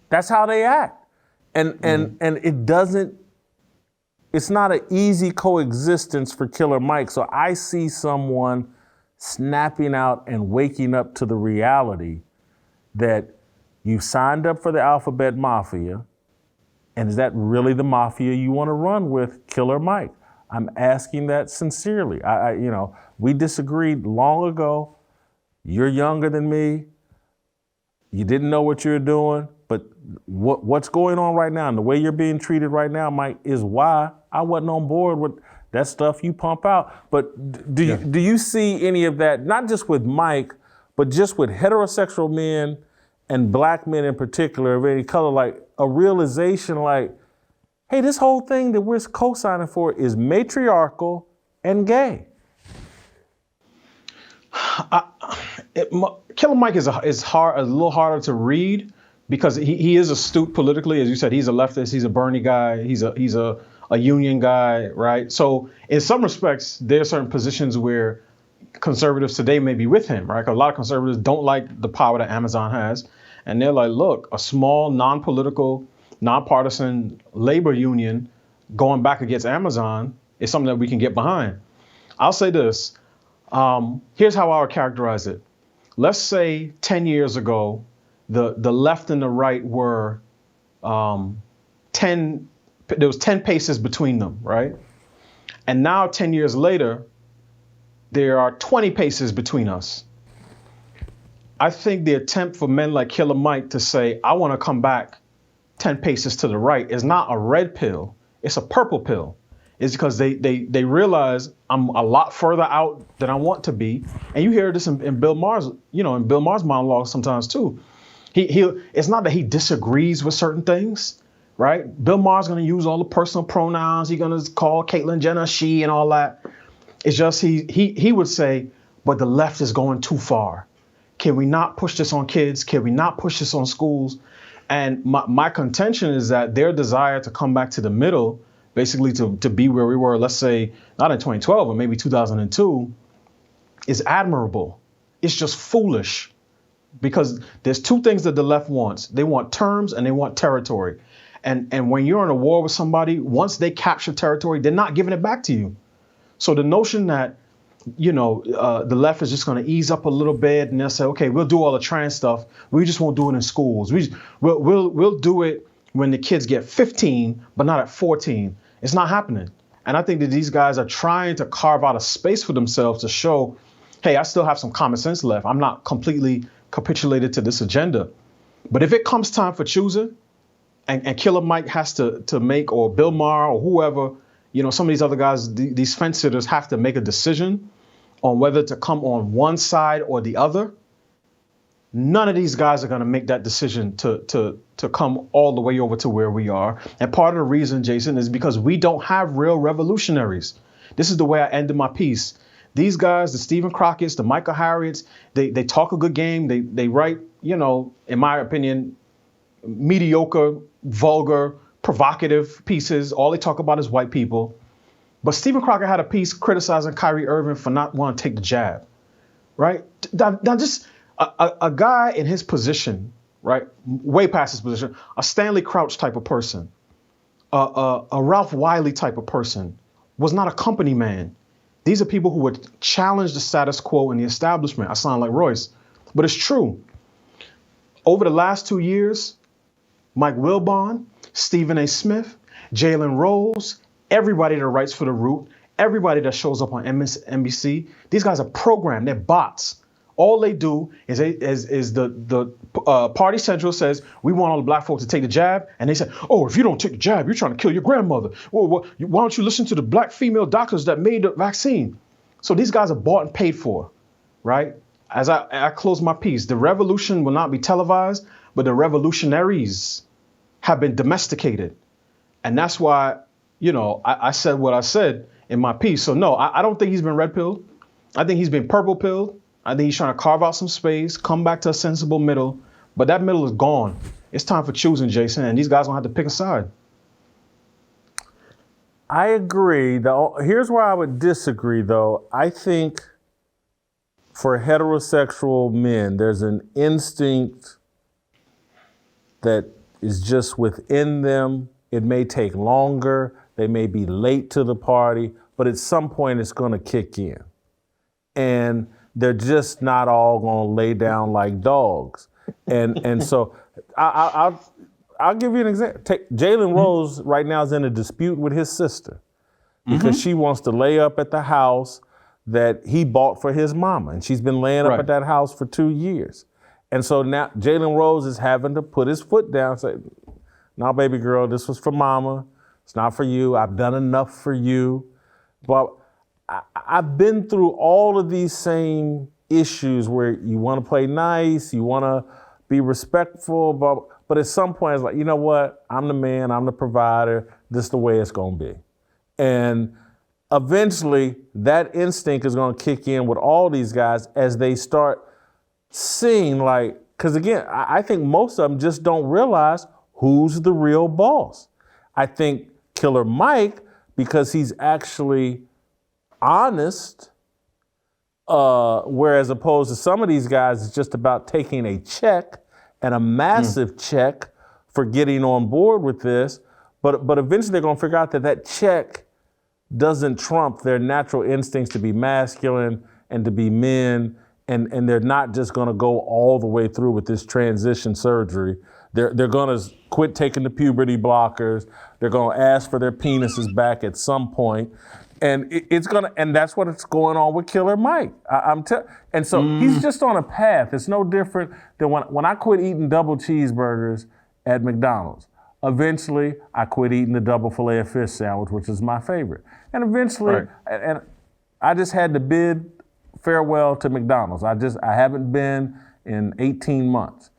That's how they act. And it doesn't, it's not an easy coexistence for Killer Mike. So I see someone snapping out and waking up to the reality that you signed up for the Alphabet Mafia, and is that really the mafia you want to run with, Killer Mike? I'm asking that sincerely. We disagreed long ago. You're younger than me. You didn't know what you're doing, but what's going on right now and the way you're being treated right now, Mike, is why I wasn't on board with that stuff you pump out. But do you see any of that, not just with Mike, but just with heterosexual men and black men in particular of any color, like a realization like, hey, this whole thing that we're co-signing for is matriarchal and gay? Killer Mike is a little harder to read because he is astute politically. As you said, he's a leftist, he's a Bernie guy, he's a union guy, right? So in some respects, there are certain positions where conservatives today may be with him, right? 'Cause a lot of conservatives don't like the power that Amazon has. And they're like, look, a small, non-political, nonpartisan labor union going back against Amazon is something that we can get behind. I'll say this. Here's how I would characterize it. Let's say 10 years ago, the left and the right were there was 10 paces between them, right? And now 10 years later, there are 20 paces between us. I think the attempt for men like Killer Mike to say, I want to come back 10 paces to the right is not a red pill, it's a purple pill. It's because they realize I'm a lot further out than I want to be. And you hear this in Bill Maher's, in Bill Maher's monologue sometimes too. It's not that he disagrees with certain things, right? Bill Maher's going to use all the personal pronouns. He's going to call Caitlyn Jenner she and all that. It's just he would say, but the left is going too far. Can we not push this on kids? Can we not push this on schools? And my contention is that their desire to come back to the middle, basically to be where we were, let's say, not in 2012, but maybe 2002, is admirable. It's just foolish because there's two things that the left wants. They want terms and they want territory. And when you're in a war with somebody, once they capture territory, they're not giving it back to you. So the notion that, the left is just going to ease up a little bit and they'll say, okay, we'll do all the trans stuff. We just won't do it in schools. We'll do it when the kids get 15, but not at 14. It's not happening. And I think that these guys are trying to carve out a space for themselves to show, hey, I still have some common sense left. I'm not completely capitulated to this agenda. But if it comes time for choosing, and Killer Mike has to make, or Bill Maher or whoever, some of these other guys, these fence sitters have to make a decision on whether to come on one side or the other. None of these guys are going to make that decision to come all the way over to where we are. And part of the reason, Jason, is because we don't have real revolutionaries. This is the way I ended my piece. These guys, the Stephen Crockett's, the Michael Harriot's, they talk a good game. They write, in my opinion, mediocre, vulgar, provocative pieces. All they talk about is white people. But Stephen Crockett had a piece criticizing Kyrie Irving for not wanting to take the jab, right? Now just a guy in his position, right, way past his position, a Stanley Crouch type of person, a Ralph Wiley type of person, was not a company man. These are people who would challenge the status quo in the establishment. I sound like Royce, but it's true. Over the last 2 years, Mike Wilbon, Stephen A. Smith, Jalen Rose, everybody that writes for The Root, everybody that shows up on MSNBC, these guys are programmed. They're bots. All they do is the Party Central says, we want all the black folks to take the jab. And they say, oh, if you don't take the jab, you're trying to kill your grandmother. Well, why don't you listen to the black female doctors that made the vaccine? So these guys are bought and paid for, right? As I close my piece, the revolution will not be televised, but the revolutionaries have been domesticated. And that's why, I said what I said in my piece. So no, I don't think he's been red pilled. I think he's been purple pilled. I think he's trying to carve out some space, come back to a sensible middle. But that middle is gone. It's time for choosing, Jason. And these guys don't have to pick a side. I agree. Here's where I would disagree, though. I think for heterosexual men, there's an instinct that is just within them. It may take longer. They may be late to the party, but at some point it's going to kick in. And they're just not all going to lay down like dogs. And so I'll give you an example. Jalen Rose right now is in a dispute with his sister because she wants to lay up at the house that he bought for his mama. And she's been laying up at that house for 2 years. And so now Jalen Rose is having to put his foot down and say, no, baby girl, this was for mama. It's not for you. I've done enough for you. But I've been through all of these same issues where you want to play nice, you want to be respectful, but at some point it's like, you know what? I'm the man, I'm the provider. This is the way it's going to be. And eventually that instinct is going to kick in with all these guys as they start seeing like, because again, I think most of them just don't realize who's the real boss. I think Killer Mike, because he's actually honest, whereas opposed to some of these guys, it's just about taking a check and a massive check for getting on board with this. But eventually they're going to figure out that check doesn't trump their natural instincts to be masculine and to be men. And they're not just going to go all the way through with this transition surgery. They're going to quit taking the puberty blockers. They're going to ask for their penises back at some point. And and that's what it's going on with Killer Mike. And so he's just on a path. It's no different than when I quit eating double cheeseburgers at McDonald's. Eventually, I quit eating the double filet of fish sandwich, which is my favorite. And eventually, and I just had to bid farewell to McDonald's. I haven't been in 18 months.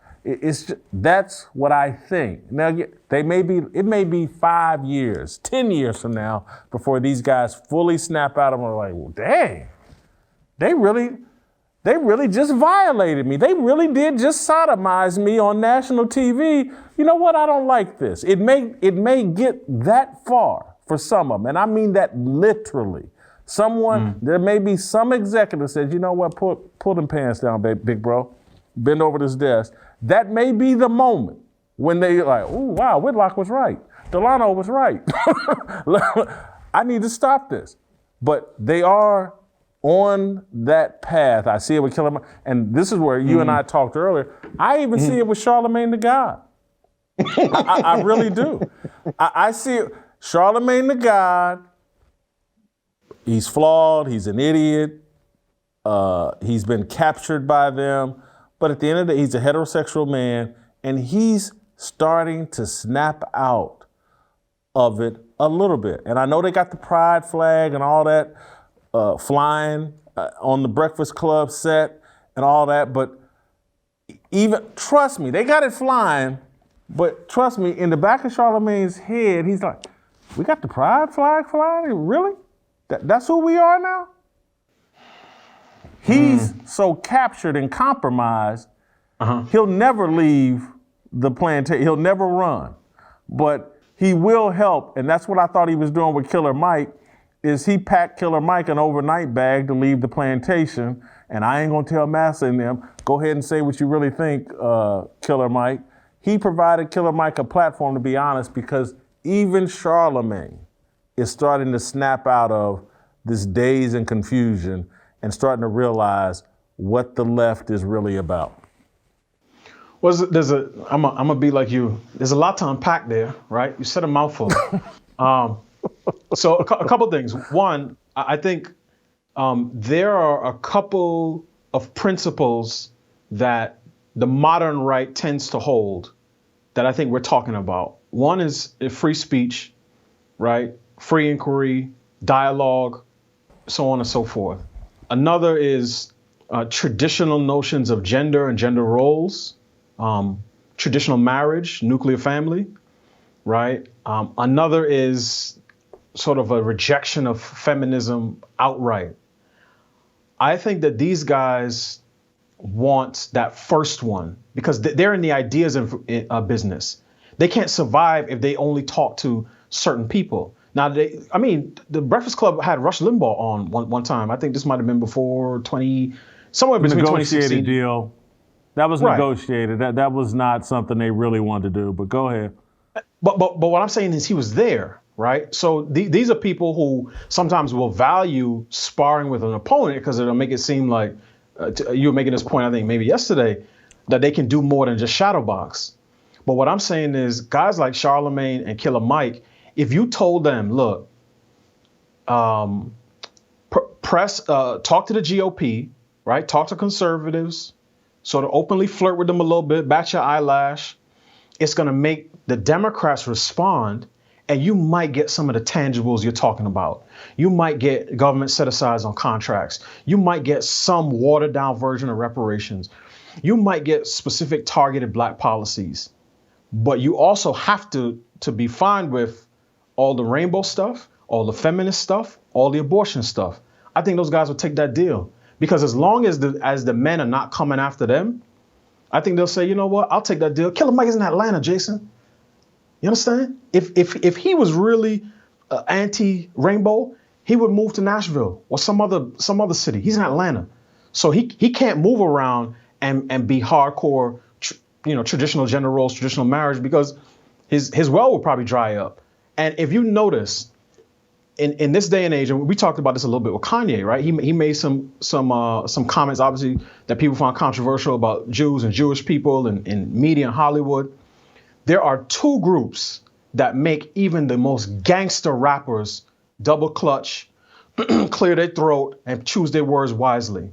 That's what I think. Now, it may be 5 years, 10 years from now before these guys fully snap out of them and are like, well, dang, they really just violated me. They really did just sodomize me on national TV. You know what? I don't like this. It may get that far for some of them, and I mean that literally. There may be some executive that says, you know what, pull them pants down, big bro. Bend over this desk. That may be the moment when they like, oh, wow, Whitlock was right. Delano was right. I need to stop this. But they are on that path. I see it with Killer Mike. And this is where you and I talked earlier. I even see it with Charlamagne the God. I really do. I see it. Charlamagne the God, he's flawed. He's an idiot. He's been captured by them. But at the end of the day, he's a heterosexual man, and he's starting to snap out of it a little bit. And I know they got the pride flag and all that flying on the Breakfast Club set and all that, but trust me, they got it flying, but trust me, in the back of Charlamagne's head, he's like, we got the pride flag flying? Really? That's who we are now? He's so captured and compromised, he'll never leave the plantation. He'll never run. But he will help, and that's what I thought he was doing with Killer Mike, is he packed Killer Mike an overnight bag to leave the plantation, and I ain't gonna tell Massa and them, go ahead and say what you really think, Killer Mike. He provided Killer Mike a platform to be honest, because even Charlamagne is starting to snap out of this daze and confusion and starting to realize what the left is really about. I'm gonna be like you. There's a lot to unpack there, right? You said a mouthful. So a couple things. One, I think there are a couple of principles that the modern right tends to hold that I think we're talking about. One is free speech, right? Free inquiry, dialogue, so on and so forth. Another is traditional notions of gender and gender roles, traditional marriage, nuclear family, right? Another is sort of a rejection of feminism outright. I think that these guys want that first one because they're in the ideas business. They can't survive if they only talk to certain people. Now, the Breakfast Club had Rush Limbaugh on one time. I think this might have been before somewhere between 2016. Deal. That was negotiated. That was not something they really wanted to do, but go ahead. But what I'm saying is he was there, right? So these are people who sometimes will value sparring with an opponent because it'll make it seem like, you were making this point, I think maybe yesterday, that they can do more than just shadow box. But what I'm saying is guys like Charlamagne and Killer Mike, if you told them, look, talk to the GOP, right? Talk to conservatives, sort of openly flirt with them a little bit, bat your eyelash. It's going to make the Democrats respond, and you might get some of the tangibles you're talking about. You might get government set-asides on contracts. You might get some watered-down version of reparations. You might get specific targeted black policies. But you also have to be fine with all the rainbow stuff, all the feminist stuff, all the abortion stuff. I think those guys will take that deal Because as long as the men are not coming after them, I think they'll say, you know what, I'll take that deal. Killer Mike is in Atlanta, Jason. You understand? If he was really anti-rainbow, he would move to Nashville or some other city. He's in Atlanta, so he can't move around and be hardcore, traditional gender roles, traditional marriage, because his well will probably dry up. And if you notice, in this day and age, and we talked about this a little bit with Kanye, right? He made some comments, obviously, that people found controversial about Jews and Jewish people and media in Hollywood. There are two groups that make even the most gangster rappers double clutch, clear their throat, and choose their words wisely.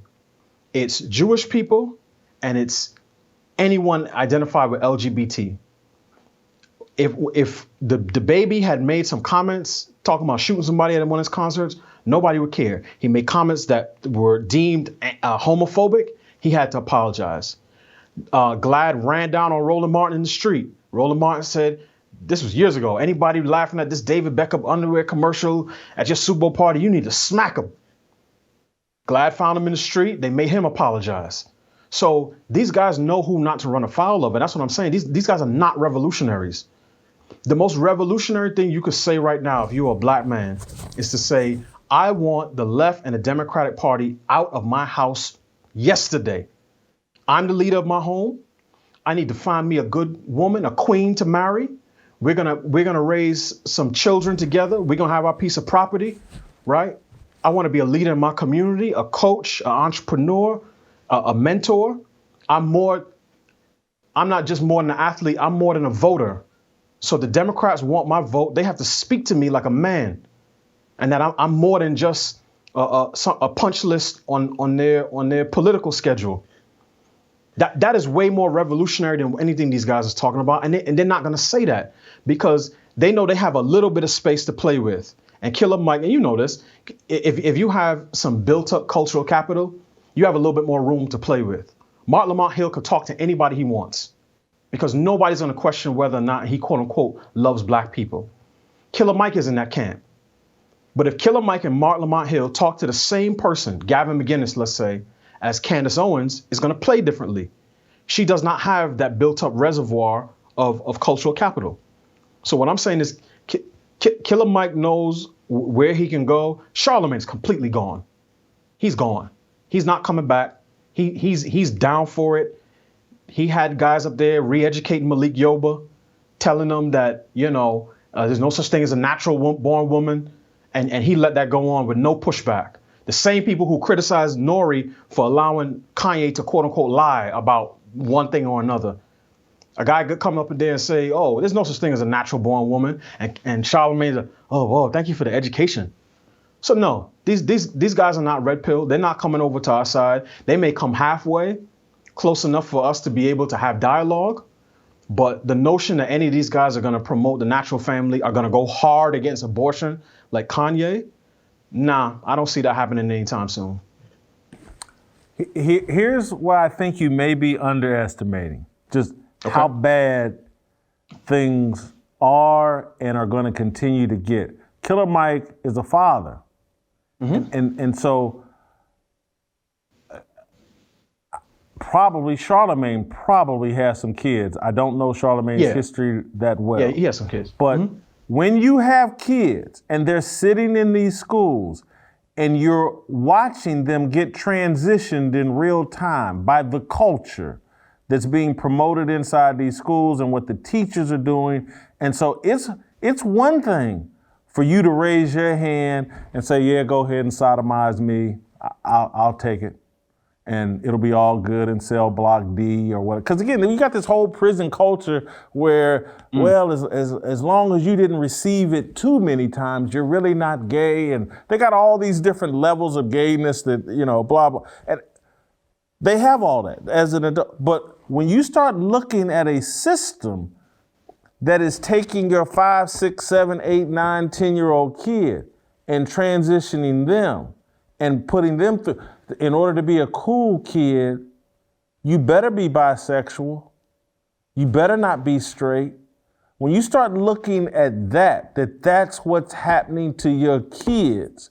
It's Jewish people, and it's anyone identified with LGBT. If the baby had made some comments talking about shooting somebody at one of his concerts, nobody would care. He made comments that were deemed homophobic. He had to apologize. Glad ran down on Roland Martin in the street. Roland Martin said, this was years ago, anybody laughing at this David Beckham underwear commercial at your Super Bowl party, you need to smack him. Glad found him in the street. They made him apologize. So these guys know who not to run afoul of. And that's what I'm saying. These guys are not revolutionaries. The most revolutionary thing you could say right now, if you're a black man, is to say, I want the left and the Democratic Party out of my house yesterday. I'm the leader of my home. I need to find me a good woman, a queen to marry. We're gonna raise some children together. We're gonna have our piece of property, right? I want to be a leader in my community, a coach, an entrepreneur, a mentor. I'm not just more than an athlete. I'm more than a voter. So the Democrats want my vote. They have to speak to me like a man, and that I'm more than just a punch list on their political schedule. That is way more revolutionary than anything these guys are talking about. And they're not going to say that because they know they have a little bit of space to play with. And Killer Mike, and you know this, if you have some built up cultural capital, you have a little bit more room to play with. Mark Lamont Hill could talk to anybody he wants because nobody's going to question whether or not he, quote unquote, loves black people. Killer Mike is in that camp. But if Killer Mike and Mark Lamont Hill talk to the same person, Gavin McInnes, let's say, as Candace Owens, is going to play differently. She does not have that built up reservoir of cultural capital. So what I'm saying is Killer Mike knows where he can go. Charlamagne's completely gone. He's gone. He's not coming back. He's down for it. He had guys up there re-educating Malik Yoba, telling them that, there's no such thing as a natural born woman. And he let that go on with no pushback. The same people who criticized Nori for allowing Kanye to, quote unquote, lie about one thing or another. A guy could come up in there and say, oh, there's no such thing as a natural born woman. And Charlamagne's like, oh, thank you for the education. So no, these guys are not red pill. They're not coming over to our side. They may come halfway, close enough for us to be able to have dialogue. But the notion that any of these guys are going to promote the natural family, are going to go hard against abortion like Kanye, nah, I don't see that happening anytime soon. Here's what I think you may be underestimating. Just how bad things are and are going to continue to get. Killer Mike is a father. Mm-hmm. And so Charlamagne probably has some kids. I don't know Charlamagne's history that well. Yeah, he has some kids. But when you have kids and they're sitting in these schools and you're watching them get transitioned in real time by the culture that's being promoted inside these schools and what the teachers are doing. And so it's one thing for you to raise your hand and say, yeah, go ahead and sodomize me. I'll take it. And it'll be all good in cell block D or what. Because again, you got this whole prison culture where, well, as long as you didn't receive it too many times, you're really not gay. And they got all these different levels of gayness that, blah, blah. And they have all that as an adult. But when you start looking at a system that is taking your 5, 6, 7, 8, 9, 10-year-old kid and transitioning them and putting them through, in order to be a cool kid, you better be bisexual. You better not be straight. When you start looking at that's what's happening to your kids,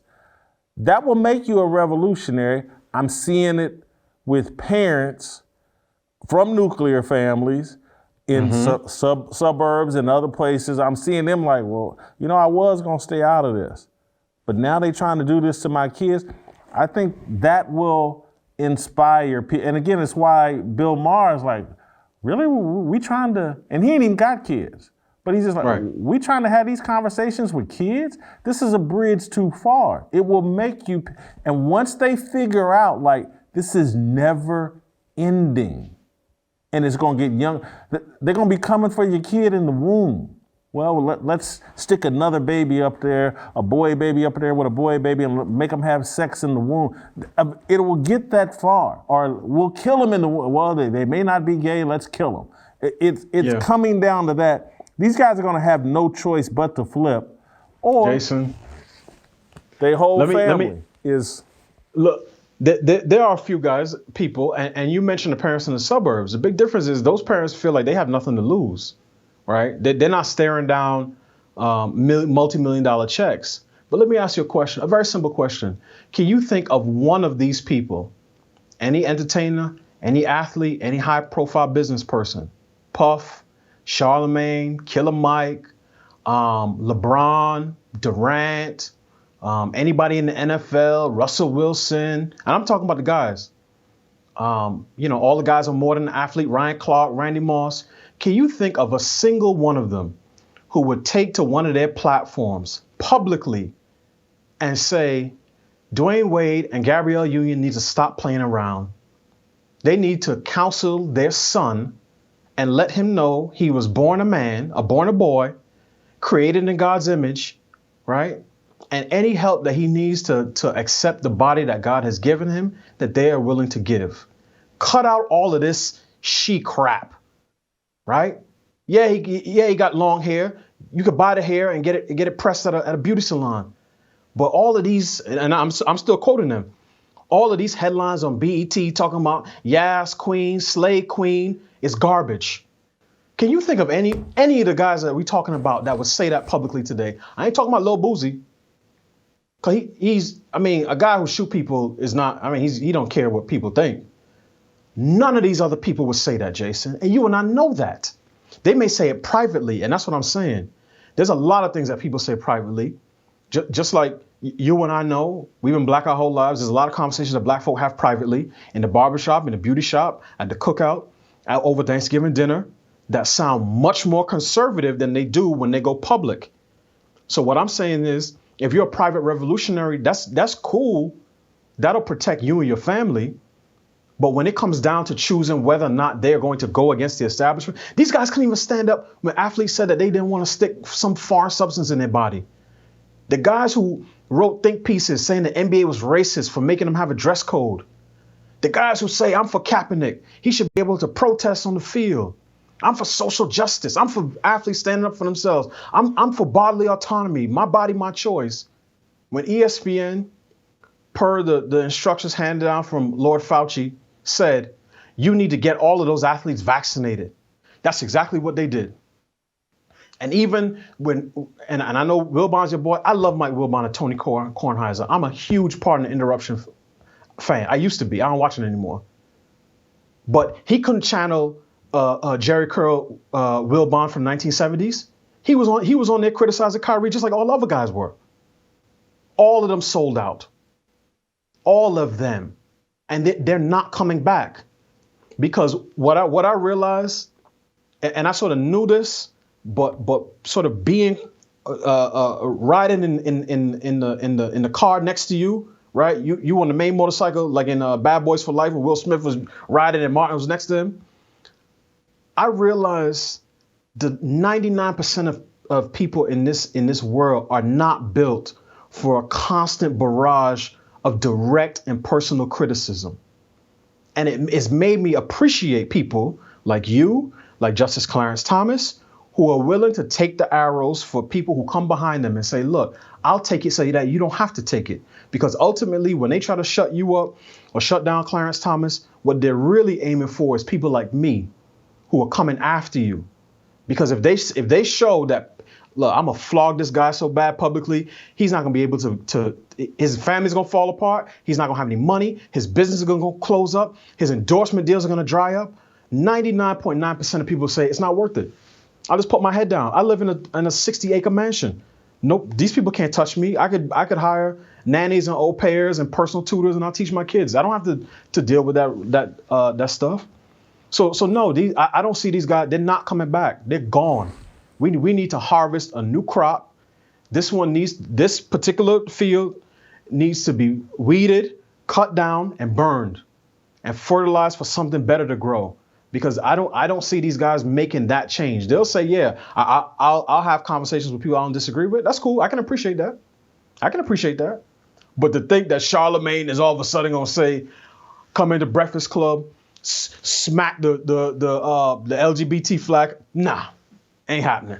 that will make you a revolutionary. I'm seeing it with parents from nuclear families in suburbs and other places. I'm seeing them like, well, I was going to stay out of this, but now they trying to do this to my kids. I think that will inspire people. And again, it's why Bill Maher is like, really? We trying to, and he ain't even got kids, but he's just like, we trying to have these conversations with kids? This is a bridge too far. It will make you, and once they figure out like, this is never ending and it's gonna get young, they're gonna be coming for your kid in the womb. Well, let's stick another baby up there, a boy baby up there with a boy baby, and make them have sex in the womb. It will get that far. Or we'll kill them in the womb. Well, they may not be gay, let's kill them. It's coming down to that. These guys are going to have no choice but to flip. Or Jason, their whole family is... Look, there are a few people, and you mentioned the parents in the suburbs. The big difference is those parents feel like they have nothing to lose. Right? They're not staring down multi-million-dollar checks. But let me ask you a question, a very simple question. Can you think of one of these people, any entertainer, any athlete, any high-profile business person, Puff, Charlamagne, Killer Mike, LeBron, Durant, anybody in the NFL, Russell Wilson, and I'm talking about the guys. All the guys are more than an athlete, Ryan Clark, Randy Moss. Can you think of a single one of them who would take to one of their platforms publicly and say, Dwayne Wade and Gabrielle Union need to stop playing around. They need to counsel their son and let him know he was born a man, born a boy, created in God's image, right? And any help that he needs to accept the body that God has given him, that they are willing to give. Cut out all of this crap. Right? Yeah, he got long hair. You could buy the hair and get it pressed at a beauty salon. But all of these, and I'm still quoting them, all of these headlines on BET talking about Yas Queen, Slay Queen is garbage. Can you think of any of the guys that we're talking about that would say that publicly today? I ain't talking about Lil Boosie. Cause he's a guy who shoot people is not, he don't care what people think. None of these other people would say that, Jason. And you and I know that. They may say it privately, and that's what I'm saying. There's a lot of things that people say privately. Just like you and I know, we've been black our whole lives. There's a lot of conversations that black folk have privately in the barbershop, in the beauty shop, at the cookout, over Thanksgiving dinner that sound much more conservative than they do when they go public. So what I'm saying is, if you're a private revolutionary, that's cool. That'll protect you and your family. But when it comes down to choosing whether or not they're going to go against the establishment, these guys couldn't even stand up when athletes said that they didn't want to stick some foreign substance in their body. The guys who wrote think pieces saying the NBA was racist for making them have a dress code. The guys who say, I'm for Kaepernick. He should be able to protest on the field. I'm for social justice. I'm for athletes standing up for themselves. I'm for bodily autonomy. My body, my choice. When ESPN, per the instructions handed down from Lord Fauci, said, you need to get all of those athletes vaccinated. That's exactly what they did. And even when, and I know Wilbon's your boy, I love Mike Wilbon and Tony Kornheiser. I'm a huge Pardon the Interruption fan. I used to be. I don't watch it anymore. But he couldn't channel Jerry Curl Wilbon from 1970s. He was on there criticizing Kyrie just like all other guys were. All of them sold out. All of them. And they're not coming back. Because what I realized, and I sort of knew this, but sort of being riding in the car next to you, right? You on the main motorcycle, like in Bad Boys for Life, where Will Smith was riding and Martin was next to him. I realized the 99% of people in this world are not built for a constant barrage of direct and personal criticism. And it's made me appreciate people like you, like Justice Clarence Thomas, who are willing to take the arrows for people who come behind them and say, look, I'll take it so that you don't have to take it. Because ultimately, when they try to shut you up or shut down Clarence Thomas, what they're really aiming for is people like me who are coming after you. Because if they show that, look, I'm gonna flog this guy so bad publicly, he's not gonna be able to his family's gonna fall apart. He's not gonna have any money. His business is gonna go close up. His endorsement deals are gonna dry up. 99.9% of people say it's not worth it. I'll just put my head down. I live in a 60-acre mansion. Nope, these people can't touch me. I could hire nannies and au pairs and personal tutors, and I'll teach my kids. I don't have to deal with that stuff. So no, I don't see these guys. They're not coming back. They're gone. We need to harvest a new crop. This particular field needs to be weeded, cut down, and burned, and fertilized for something better to grow. Because I don't see these guys making that change. They'll say, yeah, I'll have conversations with people I don't disagree with. That's cool. I can appreciate that. But to think that Charlamagne is all of a sudden gonna say, come into Breakfast Club, smack the LGBT flag, nah, ain't happening.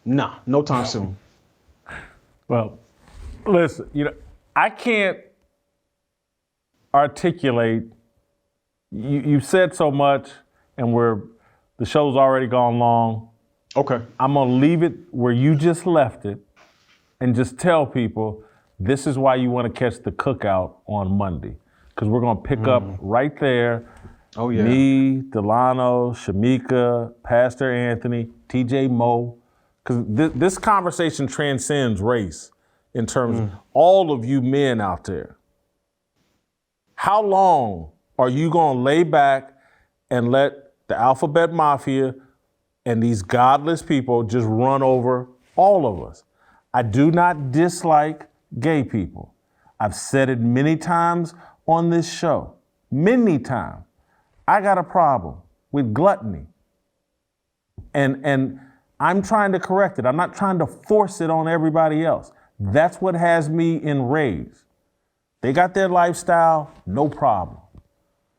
Nah, no time soon. Well, listen, I can't articulate. You said so much. And the show's already gone long. Okay. I'm gonna leave it where you just left it and just tell people this is why you wanna catch the cookout on Monday. Because we're gonna pick up right there. Oh yeah. Me, Delano, Shamika, Pastor Anthony, TJ Moe. Because this conversation transcends race in terms of all of you men out there. How long are you gonna lay back and let the alphabet mafia and these godless people just run over all of us? I do not dislike gay people. I've said it many times on this show, many times. I got a problem with gluttony. And I'm trying to correct it. I'm not trying to force it on everybody else. That's what has me enraged. They got their lifestyle, no problem.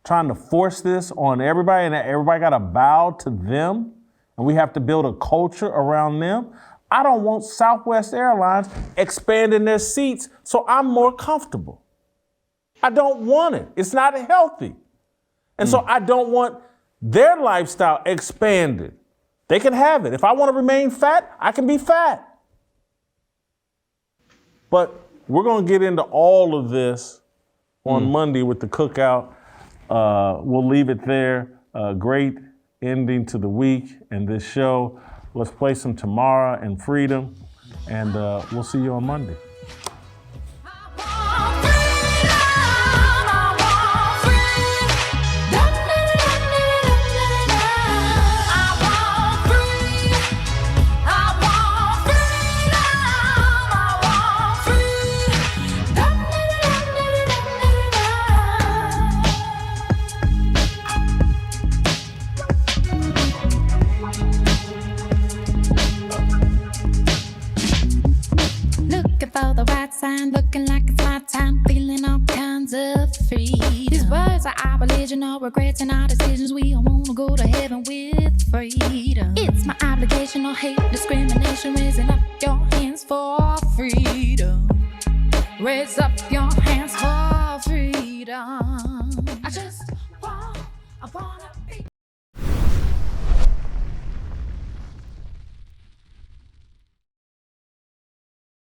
Trying to force this on everybody and everybody got to bow to them and we have to build a culture around them. I don't want Southwest Airlines expanding their seats so I'm more comfortable. I don't want it. It's not healthy. And so I don't want their lifestyle expanded. They can have it. If I want to remain fat, I can be fat. But we're going to get into all of this on Monday with the cookout. We'll leave it there. Great ending to the week and this show. Let's play some Tamara and Freedom, and we'll see you on Monday. For the right sign, looking like it's my time, feeling all kinds of free. These words are our religion, no regrets in our decisions. We all wanna go to heaven with freedom. It's my obligation, no hate, discrimination, raising up your hands for freedom. Raise up your hands for freedom. I wanna